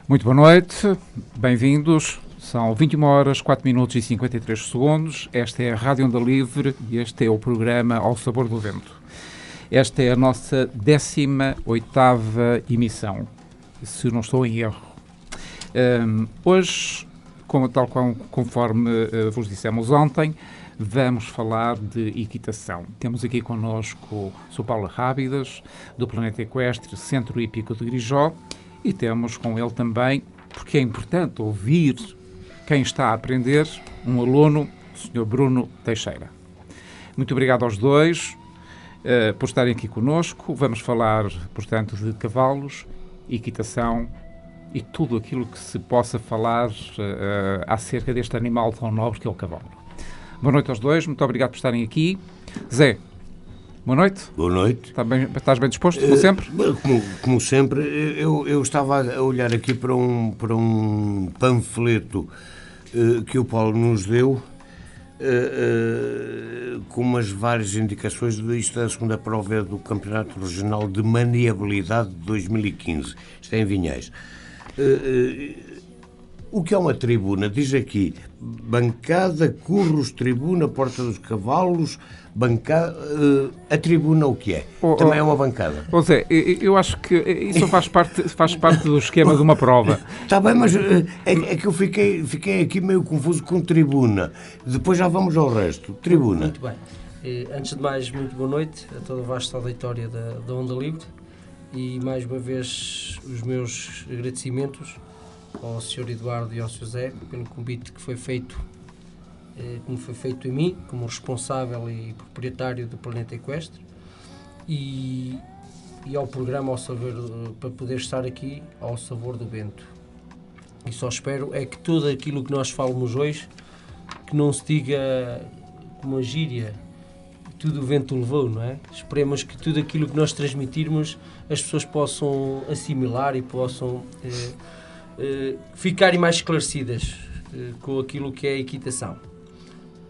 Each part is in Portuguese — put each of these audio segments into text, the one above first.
Muito boa noite, bem-vindos. São 21 horas, 4 minutos e 53 segundos. Esta é a Rádio Onda Livre e este é o programa Ao Sabor do Vento. Esta é a nossa 18ª emissão, se não estou em erro. Hoje, conforme vos dissemos ontem, vamos falar de equitação. Temos aqui connosco o Sr. Paulo Rábidas, do Planeta Equestre, Centro Hípico de Grijó, e temos com ele também, porque é importante ouvir quem está a aprender, um aluno, o Sr. Bruno Teixeira. Muito obrigado aos dois por estarem aqui connosco. Vamos falar, portanto, de cavalos, equitação e tudo aquilo que se possa falar acerca deste animal tão nobre que é o cavalo. Boa noite aos dois, muito obrigado por estarem aqui. Zé, boa noite. Boa noite. Estás bem disposto, como sempre? Como sempre, eu estava a olhar aqui para um panfleto que o Paulo nos deu, com umas várias indicações. Isto é a segunda prova do Campeonato Regional de Maniabilidade de 2015. Isto é em Vinhais. O que é uma tribuna? Diz aqui: bancada, curros, tribuna, porta dos cavalos, bancada. A tribuna o que é? Também é uma bancada. Zé, eu acho que isso faz parte do esquema de uma prova. Está bem, mas é que eu fiquei aqui meio confuso com tribuna. Depois já vamos ao resto. Tribuna. Muito bem. Antes de mais, muito boa noite a toda a vasta auditória da Onda Livre e mais uma vez os meus agradecimentos ao Sr. Eduardo e ao Sr. Zé pelo convite que foi feito, como foi feito a mim, como responsável e proprietário do Planeta Equestre, e ao programa para poder estar aqui ao sabor do vento. E só espero é que tudo aquilo que nós falamos hoje, que não se diga como a gíria, tudo o vento levou, não é? Esperemos que tudo aquilo que nós transmitirmos as pessoas possam assimilar e possam ficarem mais esclarecidas com aquilo que é a equitação.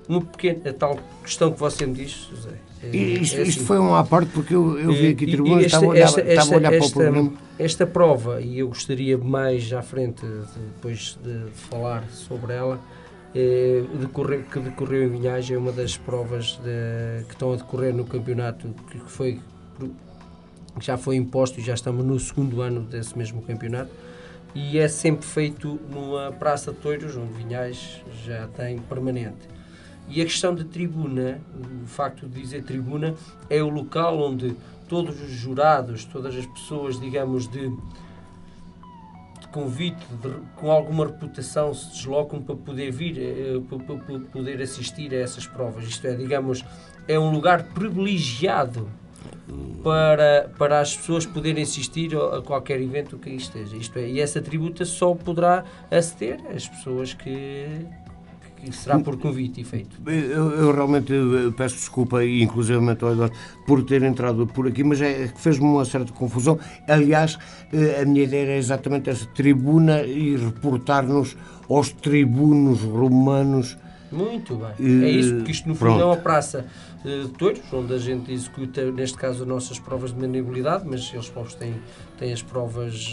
A tal questão que você me diz, José. Isto foi uma à parte, porque eu vi aqui tribuna e estava a olhar para o programa. Esta prova, e eu gostaria mais à frente, depois de falar sobre ela, que decorreu em Vinhais, é uma das provas que estão a decorrer no campeonato que já foi imposto e já estamos no segundo ano desse mesmo campeonato. E é sempre feito numa praça de touros, onde Vinhais já tem permanente. E a questão de tribuna, o facto de dizer tribuna, é o local onde todos os jurados, todas as pessoas, digamos, de convite, com alguma reputação, se deslocam para poder vir, para poder assistir a essas provas. Isto é, digamos, é um lugar privilegiado para as pessoas poderem assistir a qualquer evento que aí esteja. Isto é, e essa tributa só poderá aceder às pessoas que será por convite e feito. Eu realmente peço desculpa, e inclusivamente ao Eduardo, por ter entrado por aqui, mas fez-me uma certa confusão. Aliás, a minha ideia era exatamente essa: tribuna, e reportar-nos aos tribunos romanos. Muito bem. É isso, porque isto no fundo é uma praça de touros, onde a gente executa, neste caso, as nossas provas de maniabilidade, mas eles próprios têm as provas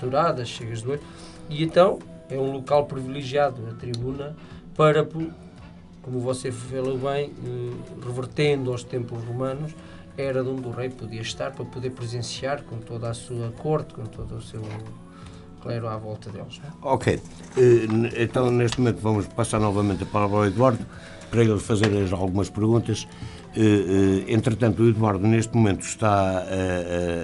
touradas, chegas de ouro, e então é um local privilegiado, a tribuna, para, como você falou bem, revertendo aos tempos romanos, era de onde o rei podia estar para poder presenciar com toda a sua corte, com todo o seu clero à volta deles. Não é? Ok. Então, neste momento, vamos passar novamente a palavra ao Eduardo para ele fazer algumas perguntas. Entretanto, o Eduardo, neste momento, está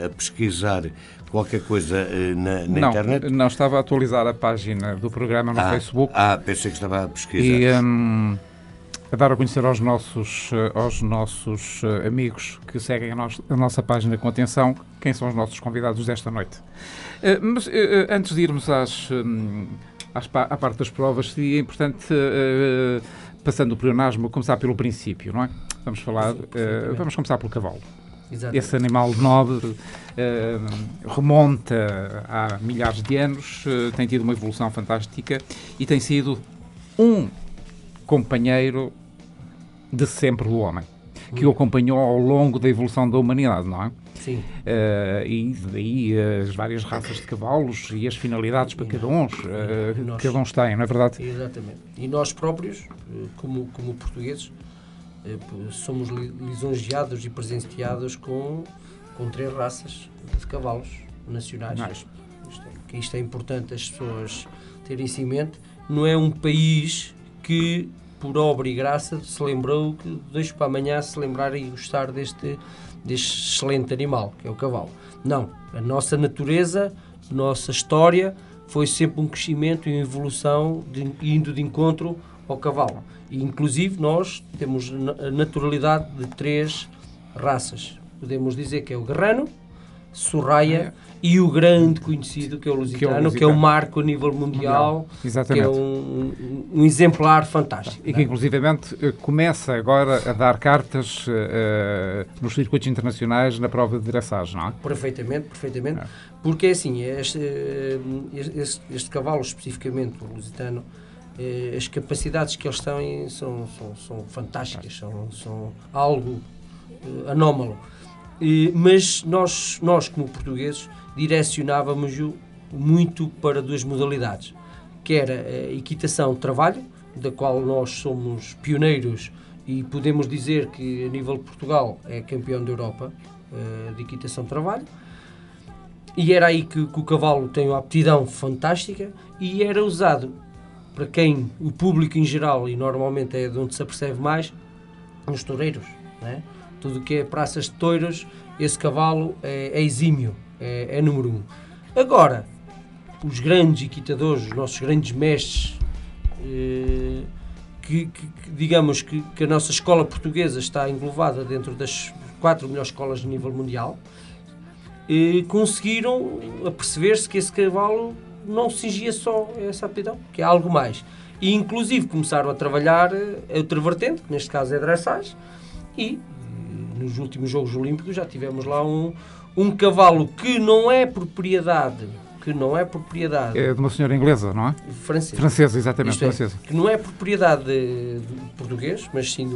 a pesquisar qualquer coisa na internet? Não, estava a atualizar a página do programa no Facebook. Pensei que estava a pesquisar. E a dar a conhecer aos nossos amigos que seguem a nossa página com atenção quem são os nossos convidados desta noite. Mas antes de irmos à parte das provas, seria importante, passando o pleonasmo, começar pelo princípio, não é? Vamos começar pelo cavalo. Exatamente. Esse animal nobre remonta há milhares de anos, tem tido uma evolução fantástica e tem sido um companheiro de sempre do homem. que o acompanhou ao longo da evolução da humanidade, não é? Sim. E daí as várias raças de cavalos e as finalidades para cada um tem, não é verdade? Exatamente. E nós próprios, como portugueses, somos lisonjeados e presenteados com 3 raças de cavalos nacionais. Isto é importante as pessoas terem isso em mente. Não é um país que, por obra e graça, se lembrou que de hoje para amanhã se lembrar e gostar deste excelente animal, que é o cavalo. Não. A nossa natureza, a nossa história, foi sempre um crescimento e uma evolução indo de encontro ao cavalo. E, inclusive, nós temos a naturalidade de 3 raças. Podemos dizer que é o Guerrano, Sorraia e o grande conhecido que é o Lusitano, que é um marco a nível mundial, que é um exemplar fantástico. E que, inclusivamente, começa agora a dar cartas nos circuitos internacionais na prova de dressage, não é? Perfeitamente. Porque, assim, este cavalo, especificamente o Lusitano, as capacidades que eles têm são fantásticas, são algo anómalo. Mas nós, como portugueses, direcionávamos-o muito para 2 modalidades, que era a equitação de trabalho, da qual nós somos pioneiros e podemos dizer que, a nível de Portugal, é campeão da Europa de equitação de trabalho, e era aí que o cavalo tem uma aptidão fantástica e era usado para quem, o público em geral, e normalmente é de onde se apercebe mais, nos toureiros, não é? Tudo o que é praças de touros, esse cavalo é exímio, é número 1. Agora, os grandes equitadores, os nossos grandes mestres, digamos que a nossa escola portuguesa está englobada dentro das 4 melhores escolas a nível mundial, conseguiram aperceber-se que esse cavalo não cingia só essa aptidão, que é algo mais. E, inclusive, começaram a trabalhar a outra vertente, que neste caso é dressage, e nos últimos Jogos Olímpicos já tivemos lá um cavalo que não é propriedade. É de uma senhora inglesa, não é? Francesa, exatamente. Francesa. Que não é propriedade de português, mas sim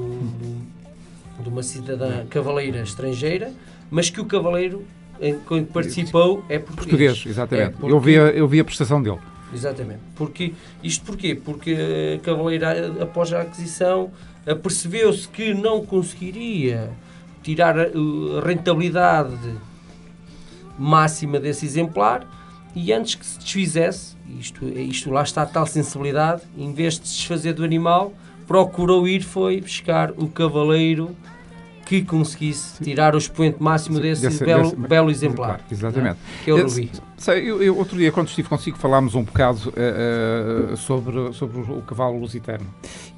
de uma cidadã cavaleira estrangeira, mas que o cavaleiro que participou é português. Exatamente. Eu vi a prestação dele. Exatamente. Porquê? Porque a cavaleira, após a aquisição, apercebeu-se que não conseguiria tirar a rentabilidade máxima desse exemplar e, antes que se desfizesse, isto lá está a tal sensibilidade, em vez de se desfazer do animal, procurou foi buscar o cavaleiro que conseguisse tirar o expoente máximo desse belo exemplar. Exatamente. Que é o Rubi. Eu, outro dia, quando estive consigo, falámos um bocado sobre o cavalo lusitano.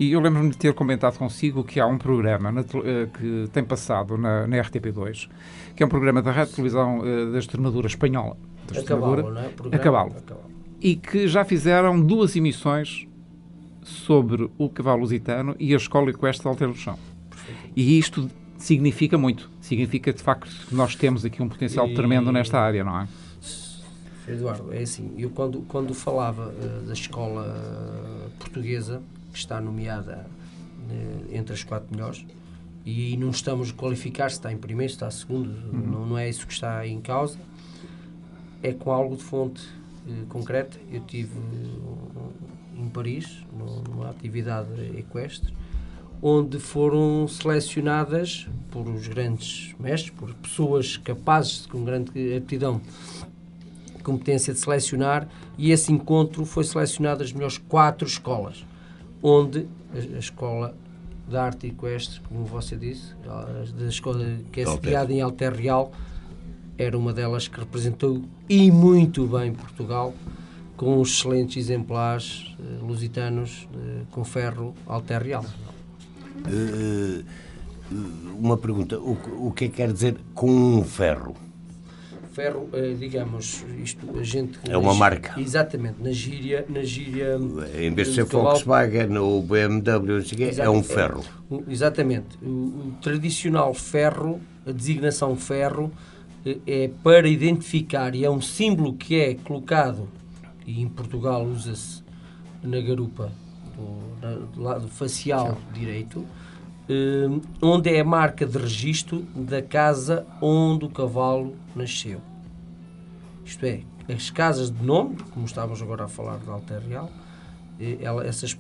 E eu lembro-me de ter comentado consigo que há um programa que tem passado na RTP2, que é um programa da Rádio Televisão da Extremadura Espanhola. A cavalo. E que já fizeram 2 emissões sobre o cavalo lusitano e a Escola Equestre de Alter do Chão. E isto significa muito. Significa, de facto, que nós temos aqui um potencial tremendo nesta área, não é? Eduardo, é assim, eu quando falava da escola portuguesa, que está nomeada entre as 4 melhores, e não estamos a qualificar se está em primeiro, se está em segundo, não é isso que está em causa, é com algo de fonte concreta. Eu estive em Paris, numa atividade equestre, onde foram selecionadas por os grandes mestres, por pessoas capazes, com grande aptidão, competência de selecionar, e esse encontro foi selecionado as melhores 4 escolas, onde a escola da arte equestre, como você disse, da escola que é sediada em Alter Real, era uma delas que representou e muito bem Portugal, com os excelentes exemplares lusitanos com ferro Alter Real. Uma pergunta, o que é que quer dizer com um ferro? Ferro, digamos, isto a gente... É uma marca. Exatamente, na gíria em vez de ser Volkswagen ou BMW, é um ferro. Exatamente. O tradicional ferro, a designação ferro, é para identificar, e é um símbolo que é colocado, e em Portugal usa-se na garupa do lado facial direito, onde é a marca de registro da casa onde o cavalo nasceu. Isto é, as casas de nome, como estávamos agora a falar de Alter Real, essas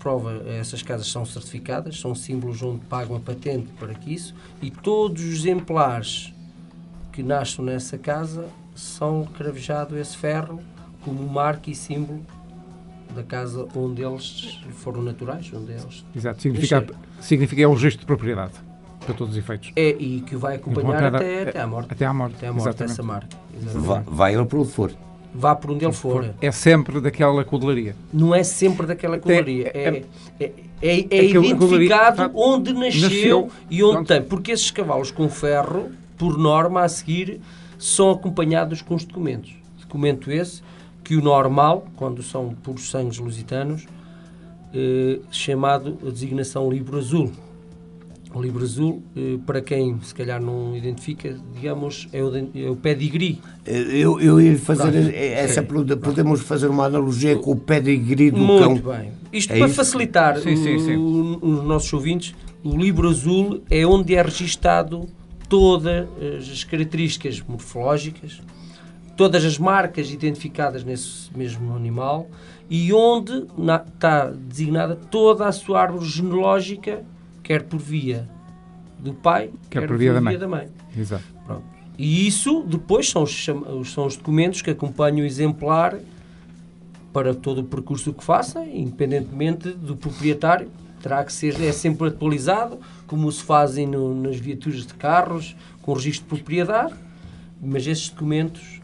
casas são certificadas, são símbolos onde pagam a patente para que isso, e todos os exemplares que nascem nessa casa são cravejados esse ferro como marca e símbolo da casa onde eles foram naturais, onde eles... Exato, significa é o registro de propriedade, para todos os efeitos. E que vai acompanhar até à morte. Até à morte, essa marca. Vai ele para onde for. Vá por onde ele for. É sempre daquela codelaria. Não é sempre daquela codelaria. É identificado onde nasceu e onde tem. Porque esses cavalos com ferro, por norma, a seguir, são acompanhados com os documentos. Documento esse que o normal, quando são puros sangues lusitanos, chamado a designação livro azul. O livro azul, para quem se calhar não identifica, digamos, é o pedigree. Eu ia fazer essa pergunta. Podemos fazer uma analogia com o pedigree do cão? Muito bem. Isto para facilitar os nossos ouvintes, o livro azul é onde é registado todas as características morfológicas, todas as marcas identificadas nesse mesmo animal e onde está designada toda a sua árvore genealógica, quer por via do pai, quer por via da mãe. Exato. Pronto. E isso depois são os documentos que acompanham o exemplar para todo o percurso que faça, independentemente do proprietário. Terá que ser, é sempre atualizado, como se fazem nas viaturas de carros, com registro de propriedade, mas esses documentos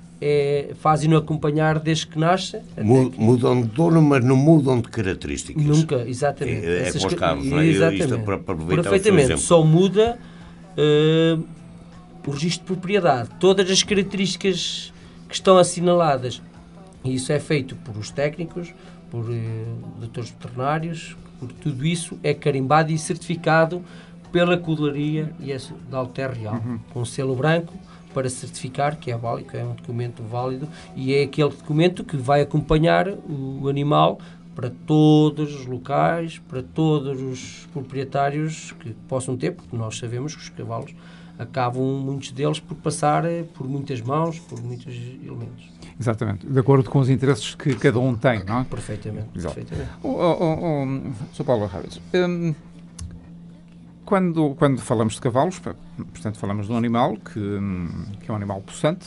fazem-no acompanhar desde que nasce. Mudam de dono, mas não mudam de características. Nunca, exatamente. Com os carros, não é? Exatamente. Isto para aproveitar perfeitamente. Só muda o registro de propriedade. Todas as características que estão assinaladas. E isso é feito por os técnicos, por doutores veterinários, por tudo isso é carimbado e certificado pela codelaria da Alter Real, com selo branco, para certificar que é válido, que é um documento válido, e é aquele documento que vai acompanhar o animal para todos os locais, para todos os proprietários que possam ter, porque nós sabemos que os cavalos acabam, muitos deles, por passar por muitas mãos, por muitos elementos. Exatamente, de acordo com os interesses que cada um tem, não é? Perfeitamente. Sr. Paulo Rábidas, quando falamos de cavalos, portanto falamos de um animal que é um animal possante,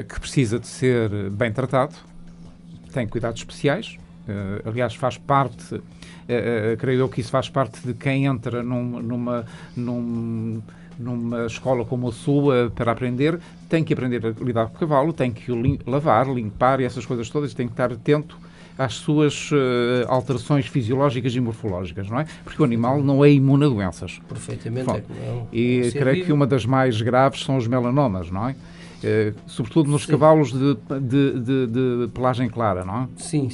que precisa de ser bem tratado, tem cuidados especiais, aliás faz parte, creio eu que isso faz parte de quem entra numa escola como a sua para aprender, tem que aprender a lidar com o cavalo, tem que o lavar, limpar e essas coisas todas, tem que estar atento às suas alterações fisiológicas e morfológicas, não é? Porque o animal não é imune a doenças. Perfeitamente. E creio que uma das mais graves são os melanomas, não é? Sobretudo nos cavalos de pelagem clara, não é? Sim.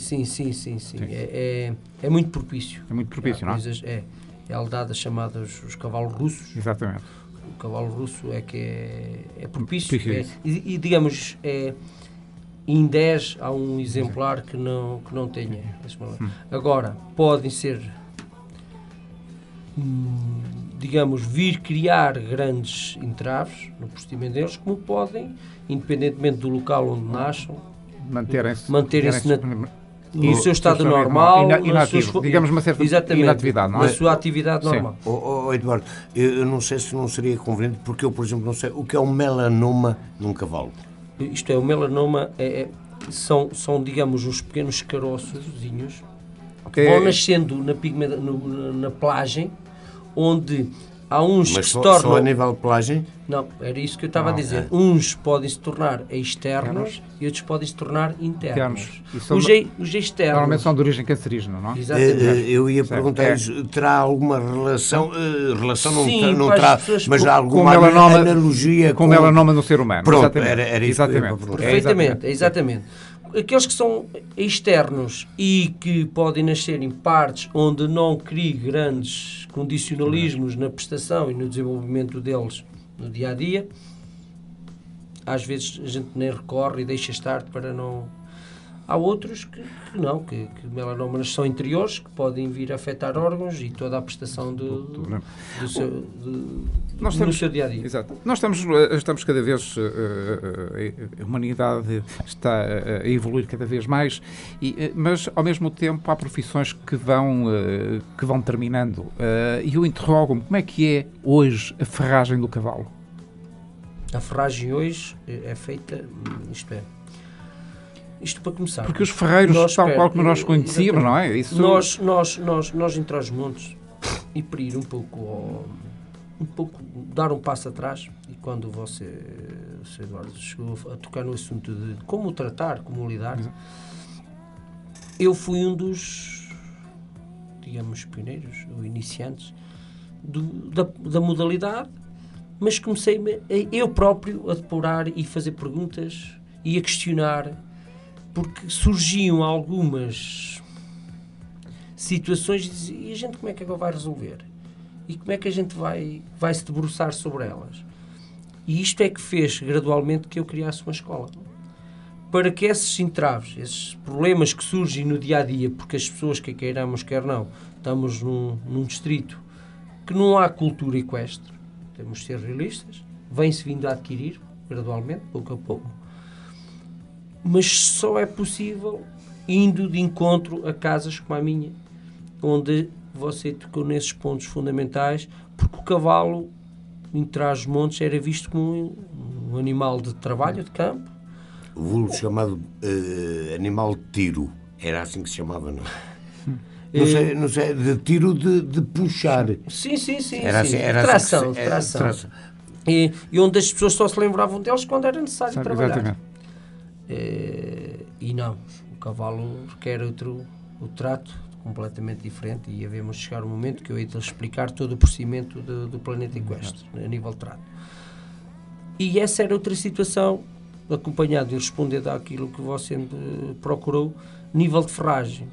É muito propício. É muito propício, não é? É a aldada chamada os cavalos russos. Exatamente. O cavalo russo é propício. E digamos, em 10 há um exemplar que não tenha. Agora, podem ser, digamos, vir criar grandes entraves no procedimento deles, como podem, independentemente do local onde nasçam, manterem-se no seu estado normal, inativo, digamos uma certa inatividade, não é? Na sua atividade normal. Eduardo, eu não sei se não seria conveniente, porque eu, por exemplo, não sei o que é um melanoma num cavalo. Isto é, o melanoma são, digamos, uns pequenos caroçozinhos que vão nascendo na pelagem, onde há uns que se tornam... Só a nível de pelagem? Não, era isso que eu estava a dizer. Uns podem se tornar externos e outros podem se tornar internos. Os externos... Normalmente são de origem cancerígena, não é? Exatamente. Eu ia perguntar, terá alguma relação? Sim, não terá, mas há alguma analogia com o melanoma no ser humano. Pronto, era isso. Perfeitamente, exatamente. Aqueles que são externos e que podem nascer em partes onde não crie grandes condicionalismos na prestação e no desenvolvimento deles no dia-a-dia, às vezes a gente nem recorre e deixa estar para não Há outros que não, que melanomas são interiores, que podem vir a afetar órgãos e toda a prestação no seu dia-a-dia. Exato. Nós estamos cada vez, a humanidade está a evoluir cada vez mais, mas ao mesmo tempo há profissões que vão terminando. E eu interrogo-me, como é que é hoje a ferragem do cavalo? A ferragem hoje é feita, isto para começar. Porque os ferreiros, tal qual como nós conhecíamos, não é? Isso... Nós em Trás-os-Montes, e para ir um pouco, dar um passo atrás, e quando você Eduardo, chegou a tocar no assunto de como tratar, como lidar, eu fui um dos, digamos, pioneiros, ou iniciantes, da modalidade, mas comecei eu próprio a depurar e fazer perguntas e a questionar, porque surgiam algumas situações e a gente como é que agora vai resolver? E como é que a gente vai se debruçar sobre elas? E isto é que fez gradualmente que eu criasse uma escola. Para que esses entraves, esses problemas que surgem no dia-a-dia, porque as pessoas, que queiramos, quer não, estamos num distrito que não há cultura equestre, temos de ser realistas, vem-se vindo a adquirir gradualmente, pouco a pouco, mas só é possível indo de encontro a casas como a minha, onde você tocou nesses pontos fundamentais, porque o cavalo em Trás-os-Montes era visto como um animal de trabalho, de campo. O vulgo chamado animal de tiro, era assim que se chamava, não? Não sei, de tiro de puxar. Sim. Era sim. Assim, era tração, assim tração. E onde as pessoas só se lembravam deles quando era necessário trabalhar. Exatamente. E não, o cavalo requer o trato completamente diferente, e havemos chegar um momento que eu ia te explicar todo o procedimento do planeta equestre, a nível de trato. E essa era outra situação, acompanhado e respondendo àquilo que você procurou, nível de ferragem.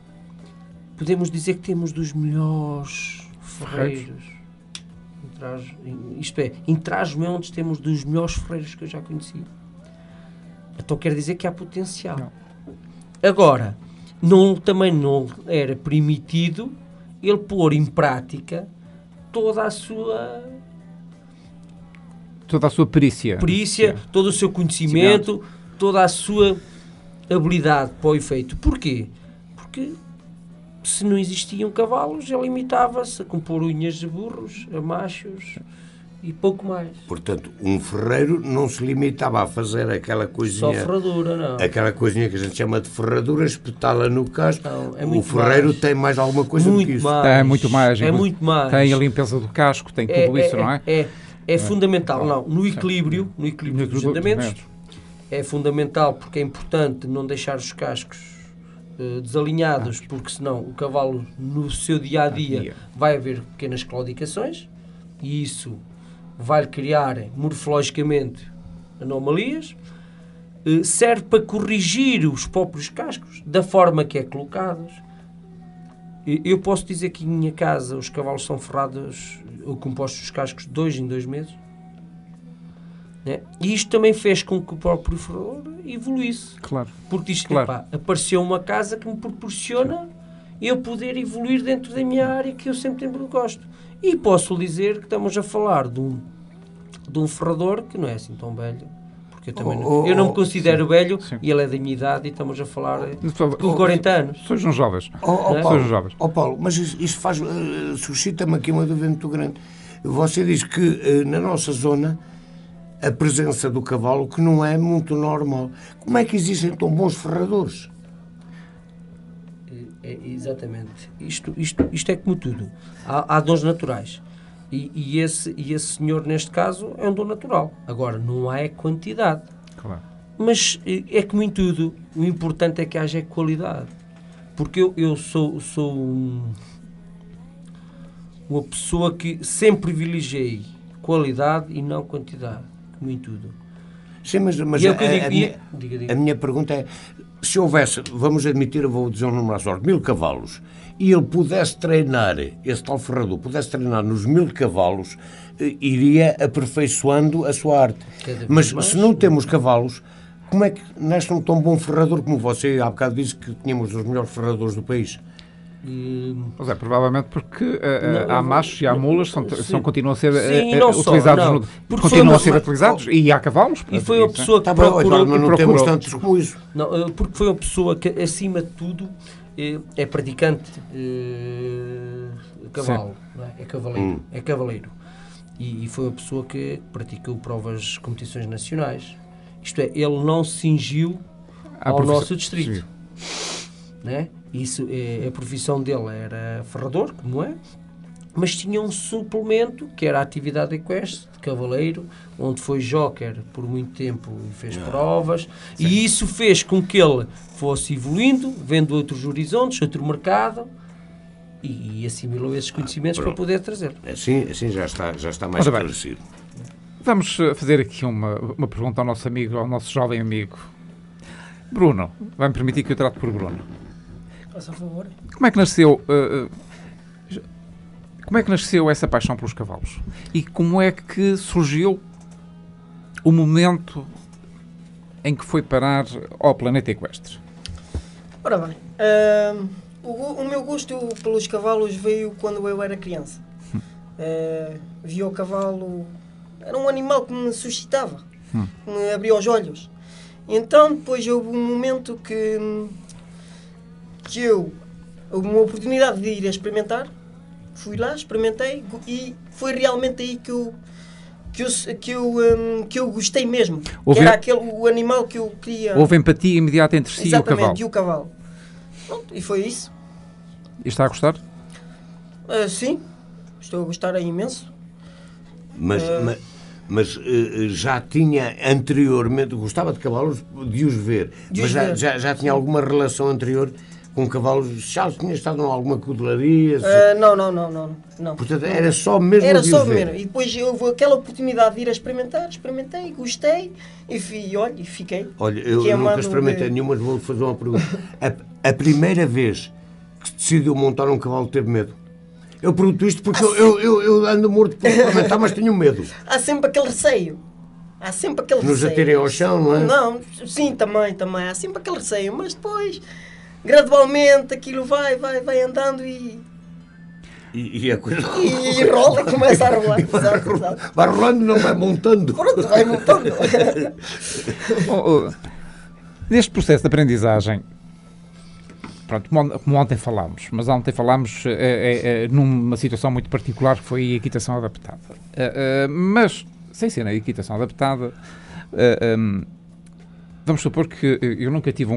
Podemos dizer que temos dos melhores ferreiros. Isto é, em Trás-os-Montes temos dos melhores ferreiros que eu já conheci. Então quer dizer que há potencial. Não. Agora, também não era permitido ele pôr em prática toda a sua perícia, todo o seu conhecimento, toda a sua habilidade para o efeito. Porquê? Porque se não existiam cavalos, ele limitava-se a compor unhas de burros, a machos e pouco mais. Portanto, um ferreiro não se limitava a fazer aquela coisinha... Só ferradura, não. Aquela coisinha que a gente chama de ferradura, espetá-la no casco. Não, o ferreiro tem mais alguma coisa do que isso. Tem muito mais. É muito mais. Tem a limpeza do casco, tem tudo isso, não é? É fundamental. Não, no equilíbrio dos andamentos, é fundamental, porque é importante não deixar os cascos desalinhados, porque senão o cavalo, no seu dia-a-dia, vai haver pequenas claudicações, e isso vai criar morfologicamente anomalias. Serve para corrigir os próprios cascos da forma que é colocados. Eu posso dizer que em minha casa os cavalos são ferrados ou compostos os cascos de 2 em 2 meses, né? E isto também fez com que o próprio ferrador evoluísse. Claro. Porque isto, apareceu uma casa que me proporciona eu poder evoluir dentro da minha área, que eu sempre gosto. E posso dizer que estamos a falar de um ferrador que não é assim tão velho, porque eu também eu não me considero velho, e ele é da minha idade, e estamos a falar com 40 anos. Sois uns jovens. Paulo, mas isto suscita-me aqui uma dúvida muito grande. Você diz que na nossa zona a presença do cavalo que não é muito normal. Como é que existem tão bons ferradores? Exatamente. Isto é como tudo. Há dons naturais. E esse senhor, neste caso, é um dom natural. Agora, não há quantidade. Claro. Mas é como em tudo. O importante é que haja qualidade. Porque eu sou uma pessoa que sempre privilegiei qualidade e não quantidade. Como em tudo. Sim, mas a minha pergunta é, se houvesse, vamos admitir, eu vou dizer um número à sorte, 1000 cavalos, e ele pudesse treinar, esse tal ferrador, pudesse treinar nos 1000 cavalos, iria aperfeiçoando a sua arte. Mas se não temos cavalos, como é que nasce um tão bom ferrador como você? Há bocado disse que tínhamos os melhores ferradores do país. Pois é, provavelmente porque há machos e há mulas, continuam a ser utilizados, continuam a ser utilizados, e há cavalos. E foi uma pessoa que procurou, mas não temos tantos como isso. Não, porque foi uma pessoa que, acima de tudo, é praticante cavalo, não é? É cavaleiro. E foi uma pessoa que praticou provas, competições nacionais. Isto é, ele não se cingiu ao nosso distrito. Né? Isso, a profissão dele era ferrador, como é, mas tinha um suplemento que era a atividade equestre, de cavaleiro, onde foi joker por muito tempo e fez provas, e isso fez com que ele fosse evoluindo, vendo outros horizontes, outro mercado, e assimilou esses conhecimentos para poder trazer. Assim já está mais esclarecido. Vamos fazer aqui uma pergunta ao nosso amigo, ao nosso jovem amigo. Bruno, vai-me permitir que eu trate por Bruno. Faça favor. Como é que nasceu essa paixão pelos cavalos? E como é que surgiu o momento em que foi parar ao planeta equestre? Ora bem, o meu gosto pelos cavalos veio quando eu era criança. Vi o cavalo, era um animal que me suscitava, que me abria os olhos. Então depois houve um momento que houve uma oportunidade de ir a experimentar, fui lá, experimentei e foi realmente aí que eu gostei mesmo. Que era o animal que eu queria. Houve empatia imediata entre si e o cavalo. E o cavalo. Pronto, e foi isso. E está a gostar? Sim, estou a gostar imenso. Mas já tinha anteriormente, gostava de cavalos, de os ver, já tinha alguma relação anterior com cavalos? Já tinha estado em alguma cudelaria? Não. Portanto, era só mesmo era de só os ver. mesmo. E depois houve aquela oportunidade de ir a experimentar, experimentei, gostei e fiquei. Olha, eu nunca experimentei nenhuma, mas vou fazer uma pergunta. A primeira vez que decidiu montar um cavalo teve medo? Eu pergunto isto porque eu ando morto por experimentar, mas tenho medo. Há sempre aquele receio. Nos atirem ao chão, não é? Não, sim, também. Há sempre aquele receio, mas depois, gradualmente, aquilo vai andando e a coisa... E rola, começa a rolar. Exato. Vai rolando, não vai montando. Pronto, vai montando. Neste processo de aprendizagem, pronto, como ontem falámos, mas ontem falámos numa situação muito particular que foi a equitação adaptada. Mas, sem ser a equitação adaptada, vamos supor que eu nunca tive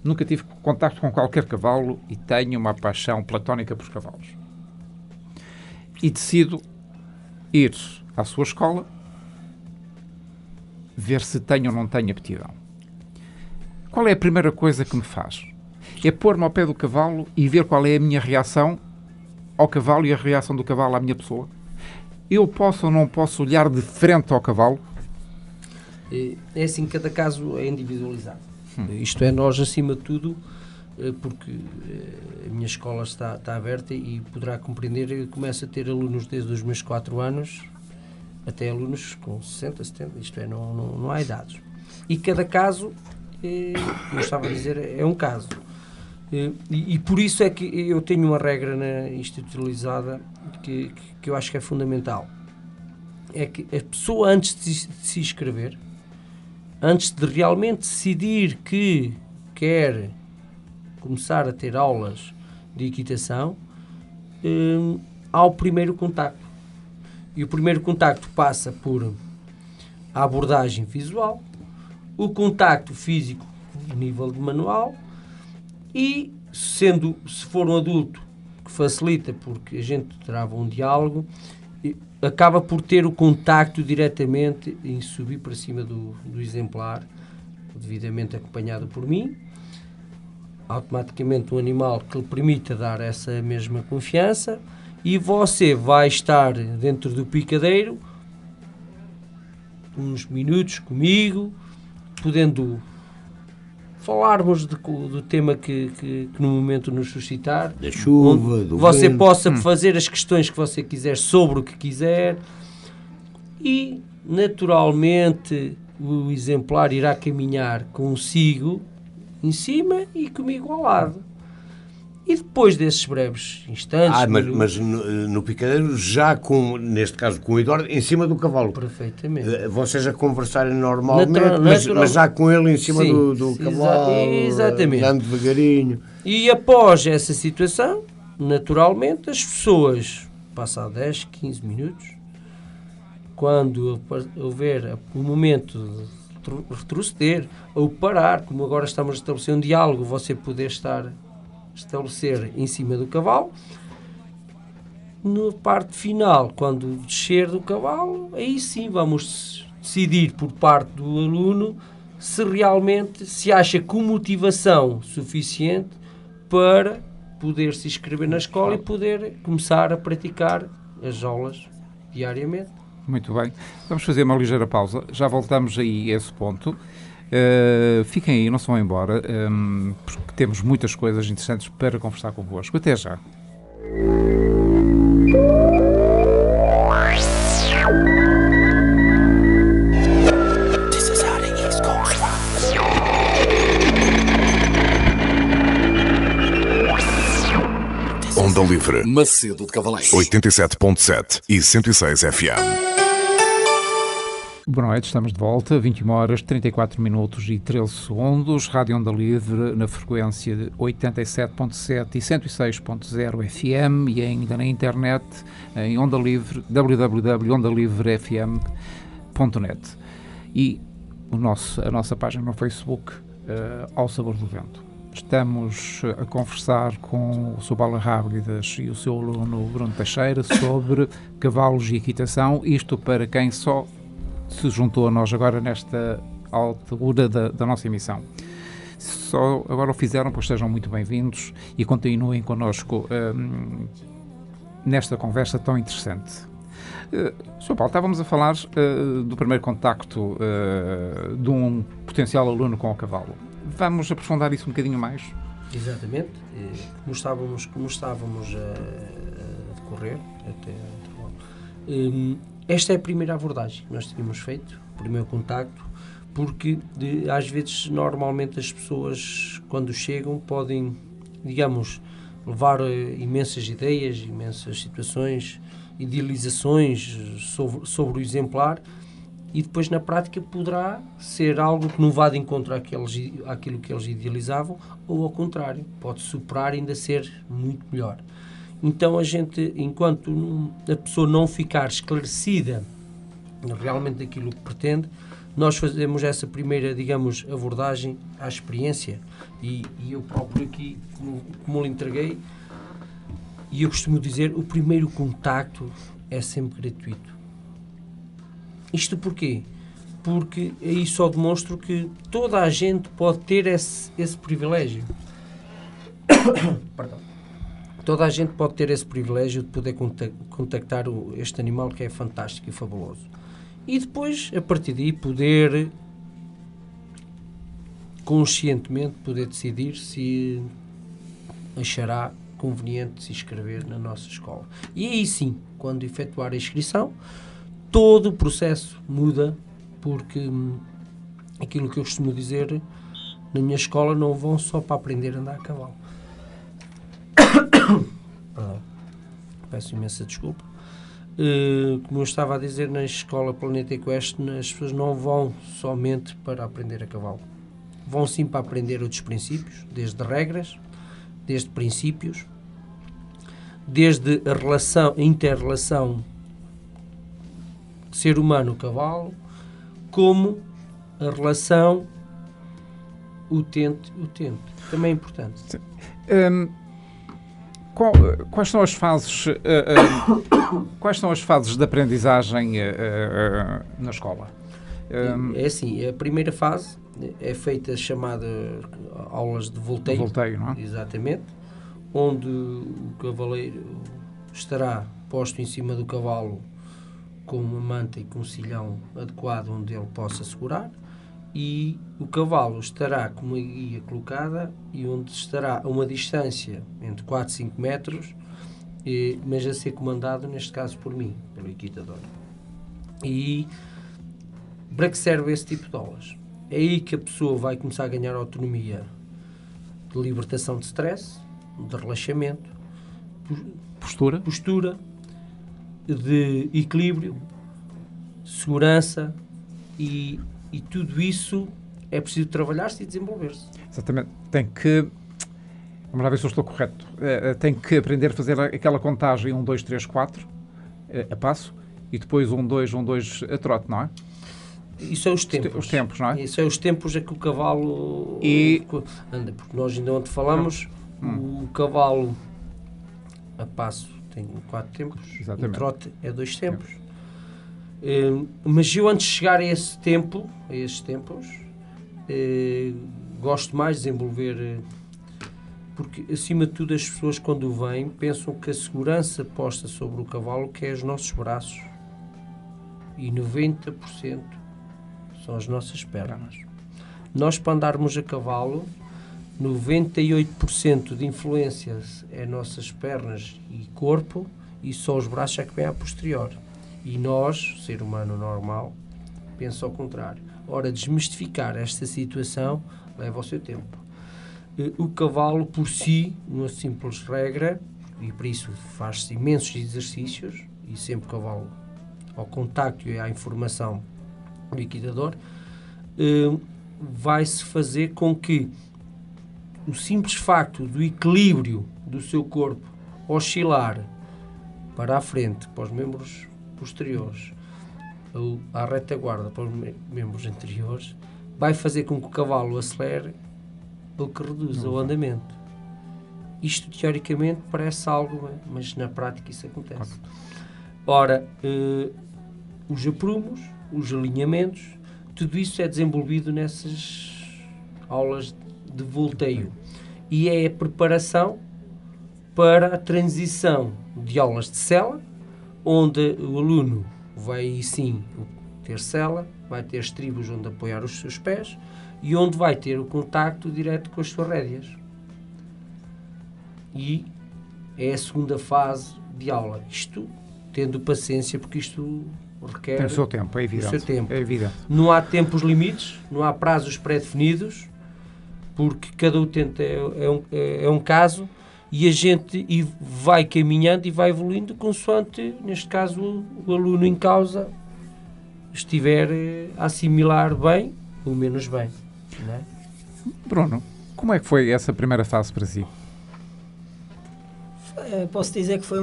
nunca tive contacto com qualquer cavalo e tenho uma paixão platónica por cavalos. E decido ir à sua escola, ver se tenho ou não tenho aptidão. Qual é a primeira coisa que me faz? É pôr-me ao pé do cavalo e ver qual é a minha reação ao cavalo e a reação do cavalo à minha pessoa. Eu posso ou não posso olhar de frente ao cavalo? É assim, cada caso é individualizado. Isto é, nós acima de tudo, porque a minha escola está aberta e poderá compreender, eu começo a ter alunos desde os meus 4 anos até alunos com 60, 70, isto é, não há idades. E cada caso, como estava a dizer, é um caso. E por isso é que eu tenho uma regra institucionalizada que eu acho que é fundamental. É que a pessoa, antes de se inscrever, antes de realmente decidir que quer começar a ter aulas de equitação, há o primeiro contacto. E o primeiro contacto passa por a abordagem visual, o contacto físico a nível de manual e, se for um adulto, que facilita porque a gente trava um diálogo, acaba por ter o contacto diretamente em subir para cima do exemplar, devidamente acompanhado por mim, automaticamente um animal que lhe permita dar essa mesma confiança, e você vai estar dentro do picadeiro uns minutos comigo, podendo falarmos do tema que no momento nos suscitar, da chuva, do você vento. Possa fazer as questões que você quiser sobre o que quiser e naturalmente o exemplar irá caminhar consigo em cima e comigo ao lado. E depois desses breves instantes... Mas no picadeiro, já com, neste caso com o Eduardo, em cima do cavalo. Perfeitamente. Vocês a conversarem normalmente, Natural. mas já com ele em cima do cavalo, exatamente. andando devagarinho. E após essa situação, naturalmente, as pessoas, passado 10, 15 minutos, quando houver o momento de retroceder ou parar, como agora estamos a estabelecer um diálogo, você poder estabelecer em cima do cavalo, na parte final, quando descer do cavalo, aí sim vamos decidir por parte do aluno se realmente se acha com motivação suficiente para poder se inscrever na escola e poder começar a praticar as aulas diariamente. Muito bem. Vamos fazer uma ligeira pausa. Já voltamos aí a esse ponto. Fiquem aí, não se vão embora, porque temos muitas coisas interessantes para conversar convosco. Até já. Onda Livre, Macedo de Cavaleiros, 87.7 e 106 FM. Boa noite, estamos de volta, 21 horas, 34 minutos e 13 segundos, Rádio Onda Livre na frequência de 87.7 e 106.0 FM e ainda na internet em Onda Livre, www.ondalivrefm.net e a nossa página no Facebook, Ao Sabor do Vento. Estamos a conversar com o Sr. Paulo Rábidas e o seu aluno Bruno Teixeira sobre cavalos e equitação, isto para quem só se juntou a nós agora nesta altura da nossa emissão. Se só agora o fizeram, pois sejam muito bem-vindos e continuem connosco nesta conversa tão interessante. Sr. Paulo, estávamos a falar do primeiro contacto de um potencial aluno com o cavalo. Vamos aprofundar isso um bocadinho mais? Exatamente. Como estávamos a decorrer até esta é a primeira abordagem que nós tínhamos feito, o primeiro contacto, porque às vezes, normalmente, as pessoas, quando chegam, podem, digamos, levar imensas ideias, imensas situações, idealizações sobre o exemplar, e depois, na prática, poderá ser algo que não vá de encontro àquilo que eles idealizavam, ou ao contrário, pode superar e ainda ser muito melhor. Então a gente, enquanto a pessoa não ficar esclarecida realmente daquilo que pretende, nós fazemos essa primeira, digamos, abordagem à experiência e eu próprio aqui, como lhe entreguei, e eu costumo dizer, o primeiro contacto é sempre gratuito. Isto porquê? Porque aí só demonstro que toda a gente pode ter esse privilégio. Perdão. Toda a gente pode ter esse privilégio de poder contactar este animal que é fantástico e fabuloso. E depois, a partir daí, poder conscientemente poder decidir se achará conveniente se inscrever na nossa escola. E aí sim, quando efetuar a inscrição, todo o processo muda, porque aquilo que eu costumo dizer, na minha escola não vão só para aprender a andar a cavalo. Perdão. Peço imensa desculpa. Como eu estava a dizer, na escola Planeta Equestre, as pessoas não vão somente para aprender a cavalo. Vão sim para aprender outros princípios, desde regras, desde princípios, desde a inter-relação ser humano-cavalo, como a relação utente. Também é importante. Quais são as fases de aprendizagem na escola? É assim, a primeira fase é feita chamada aulas de volteio. Volteio, não é? Exatamente. Onde o cavaleiro estará posto em cima do cavalo com uma manta e com um silhão adequado onde ele possa segurar, e o cavalo estará com uma guia colocada e onde estará a uma distância entre 4 e 5 metros, mas a ser comandado, neste caso, por mim, pelo equitador. E Para que serve esse tipo de aulas? É aí que a pessoa vai começar a ganhar autonomia de libertação de stress, de relaxamento, postura, de equilíbrio, segurança e tudo isso é preciso trabalhar-se e desenvolver-se. Exatamente. Tem que... Vamos lá ver se eu estou correto. Tem que aprender a fazer aquela contagem 1, 2, 3, 4 a passo e depois 1, 2, 1, 2 a trote, não é? Isso é os tempos. Os tempos, não é? Isso é os tempos a que o cavalo anda. Porque nós ainda ontem falamos, o cavalo a passo tem 4 tempos, Exatamente. o trote é 2 tempos. Mas eu antes de chegar a esses tempos, gosto mais de desenvolver, porque acima de tudo as pessoas quando vêm pensam que a segurança posta sobre o cavalo que é os nossos braços e 90% são as nossas pernas. Nós para andarmos a cavalo 98% de influência é nossas pernas e corpo e só os braços é que vêm a posterior. E nós, ser humano normal, pensa ao contrário. Ora, desmistificar esta situação leva ao seu tempo. O cavalo, por si, numa simples regra, e por isso faz-se imensos exercícios, e sempre o cavalo ao contacto e à informação do equitador, vai-se fazer com que o simples facto do equilíbrio do seu corpo oscilar para a frente, para os membros posteriores, ou à retaguarda, para os membros anteriores, vai fazer com que o cavalo acelere ou que reduza o andamento. Isto, teoricamente, parece algo, mas na prática isso acontece. Ora, os aprumos, os alinhamentos, tudo isso é desenvolvido nessas aulas de volteio. E é a preparação para a transição de aulas de sela, onde o aluno vai, sim, ter sela, vai ter estribos onde apoiar os seus pés e onde vai ter o contacto direto com as suas rédeas. E é a segunda fase de aula. Isto tendo paciência, porque isto requer... Tem o seu tempo, é evidente. O seu tempo. É evidente. Não há tempos limites, não há prazos pré-definidos, porque cada utente é um caso e a gente vai caminhando e vai evoluindo consoante, neste caso, o aluno em causa estiver a assimilar bem ou menos bem. Não é? Bruno, como é que foi essa primeira fase para si? Posso dizer que foi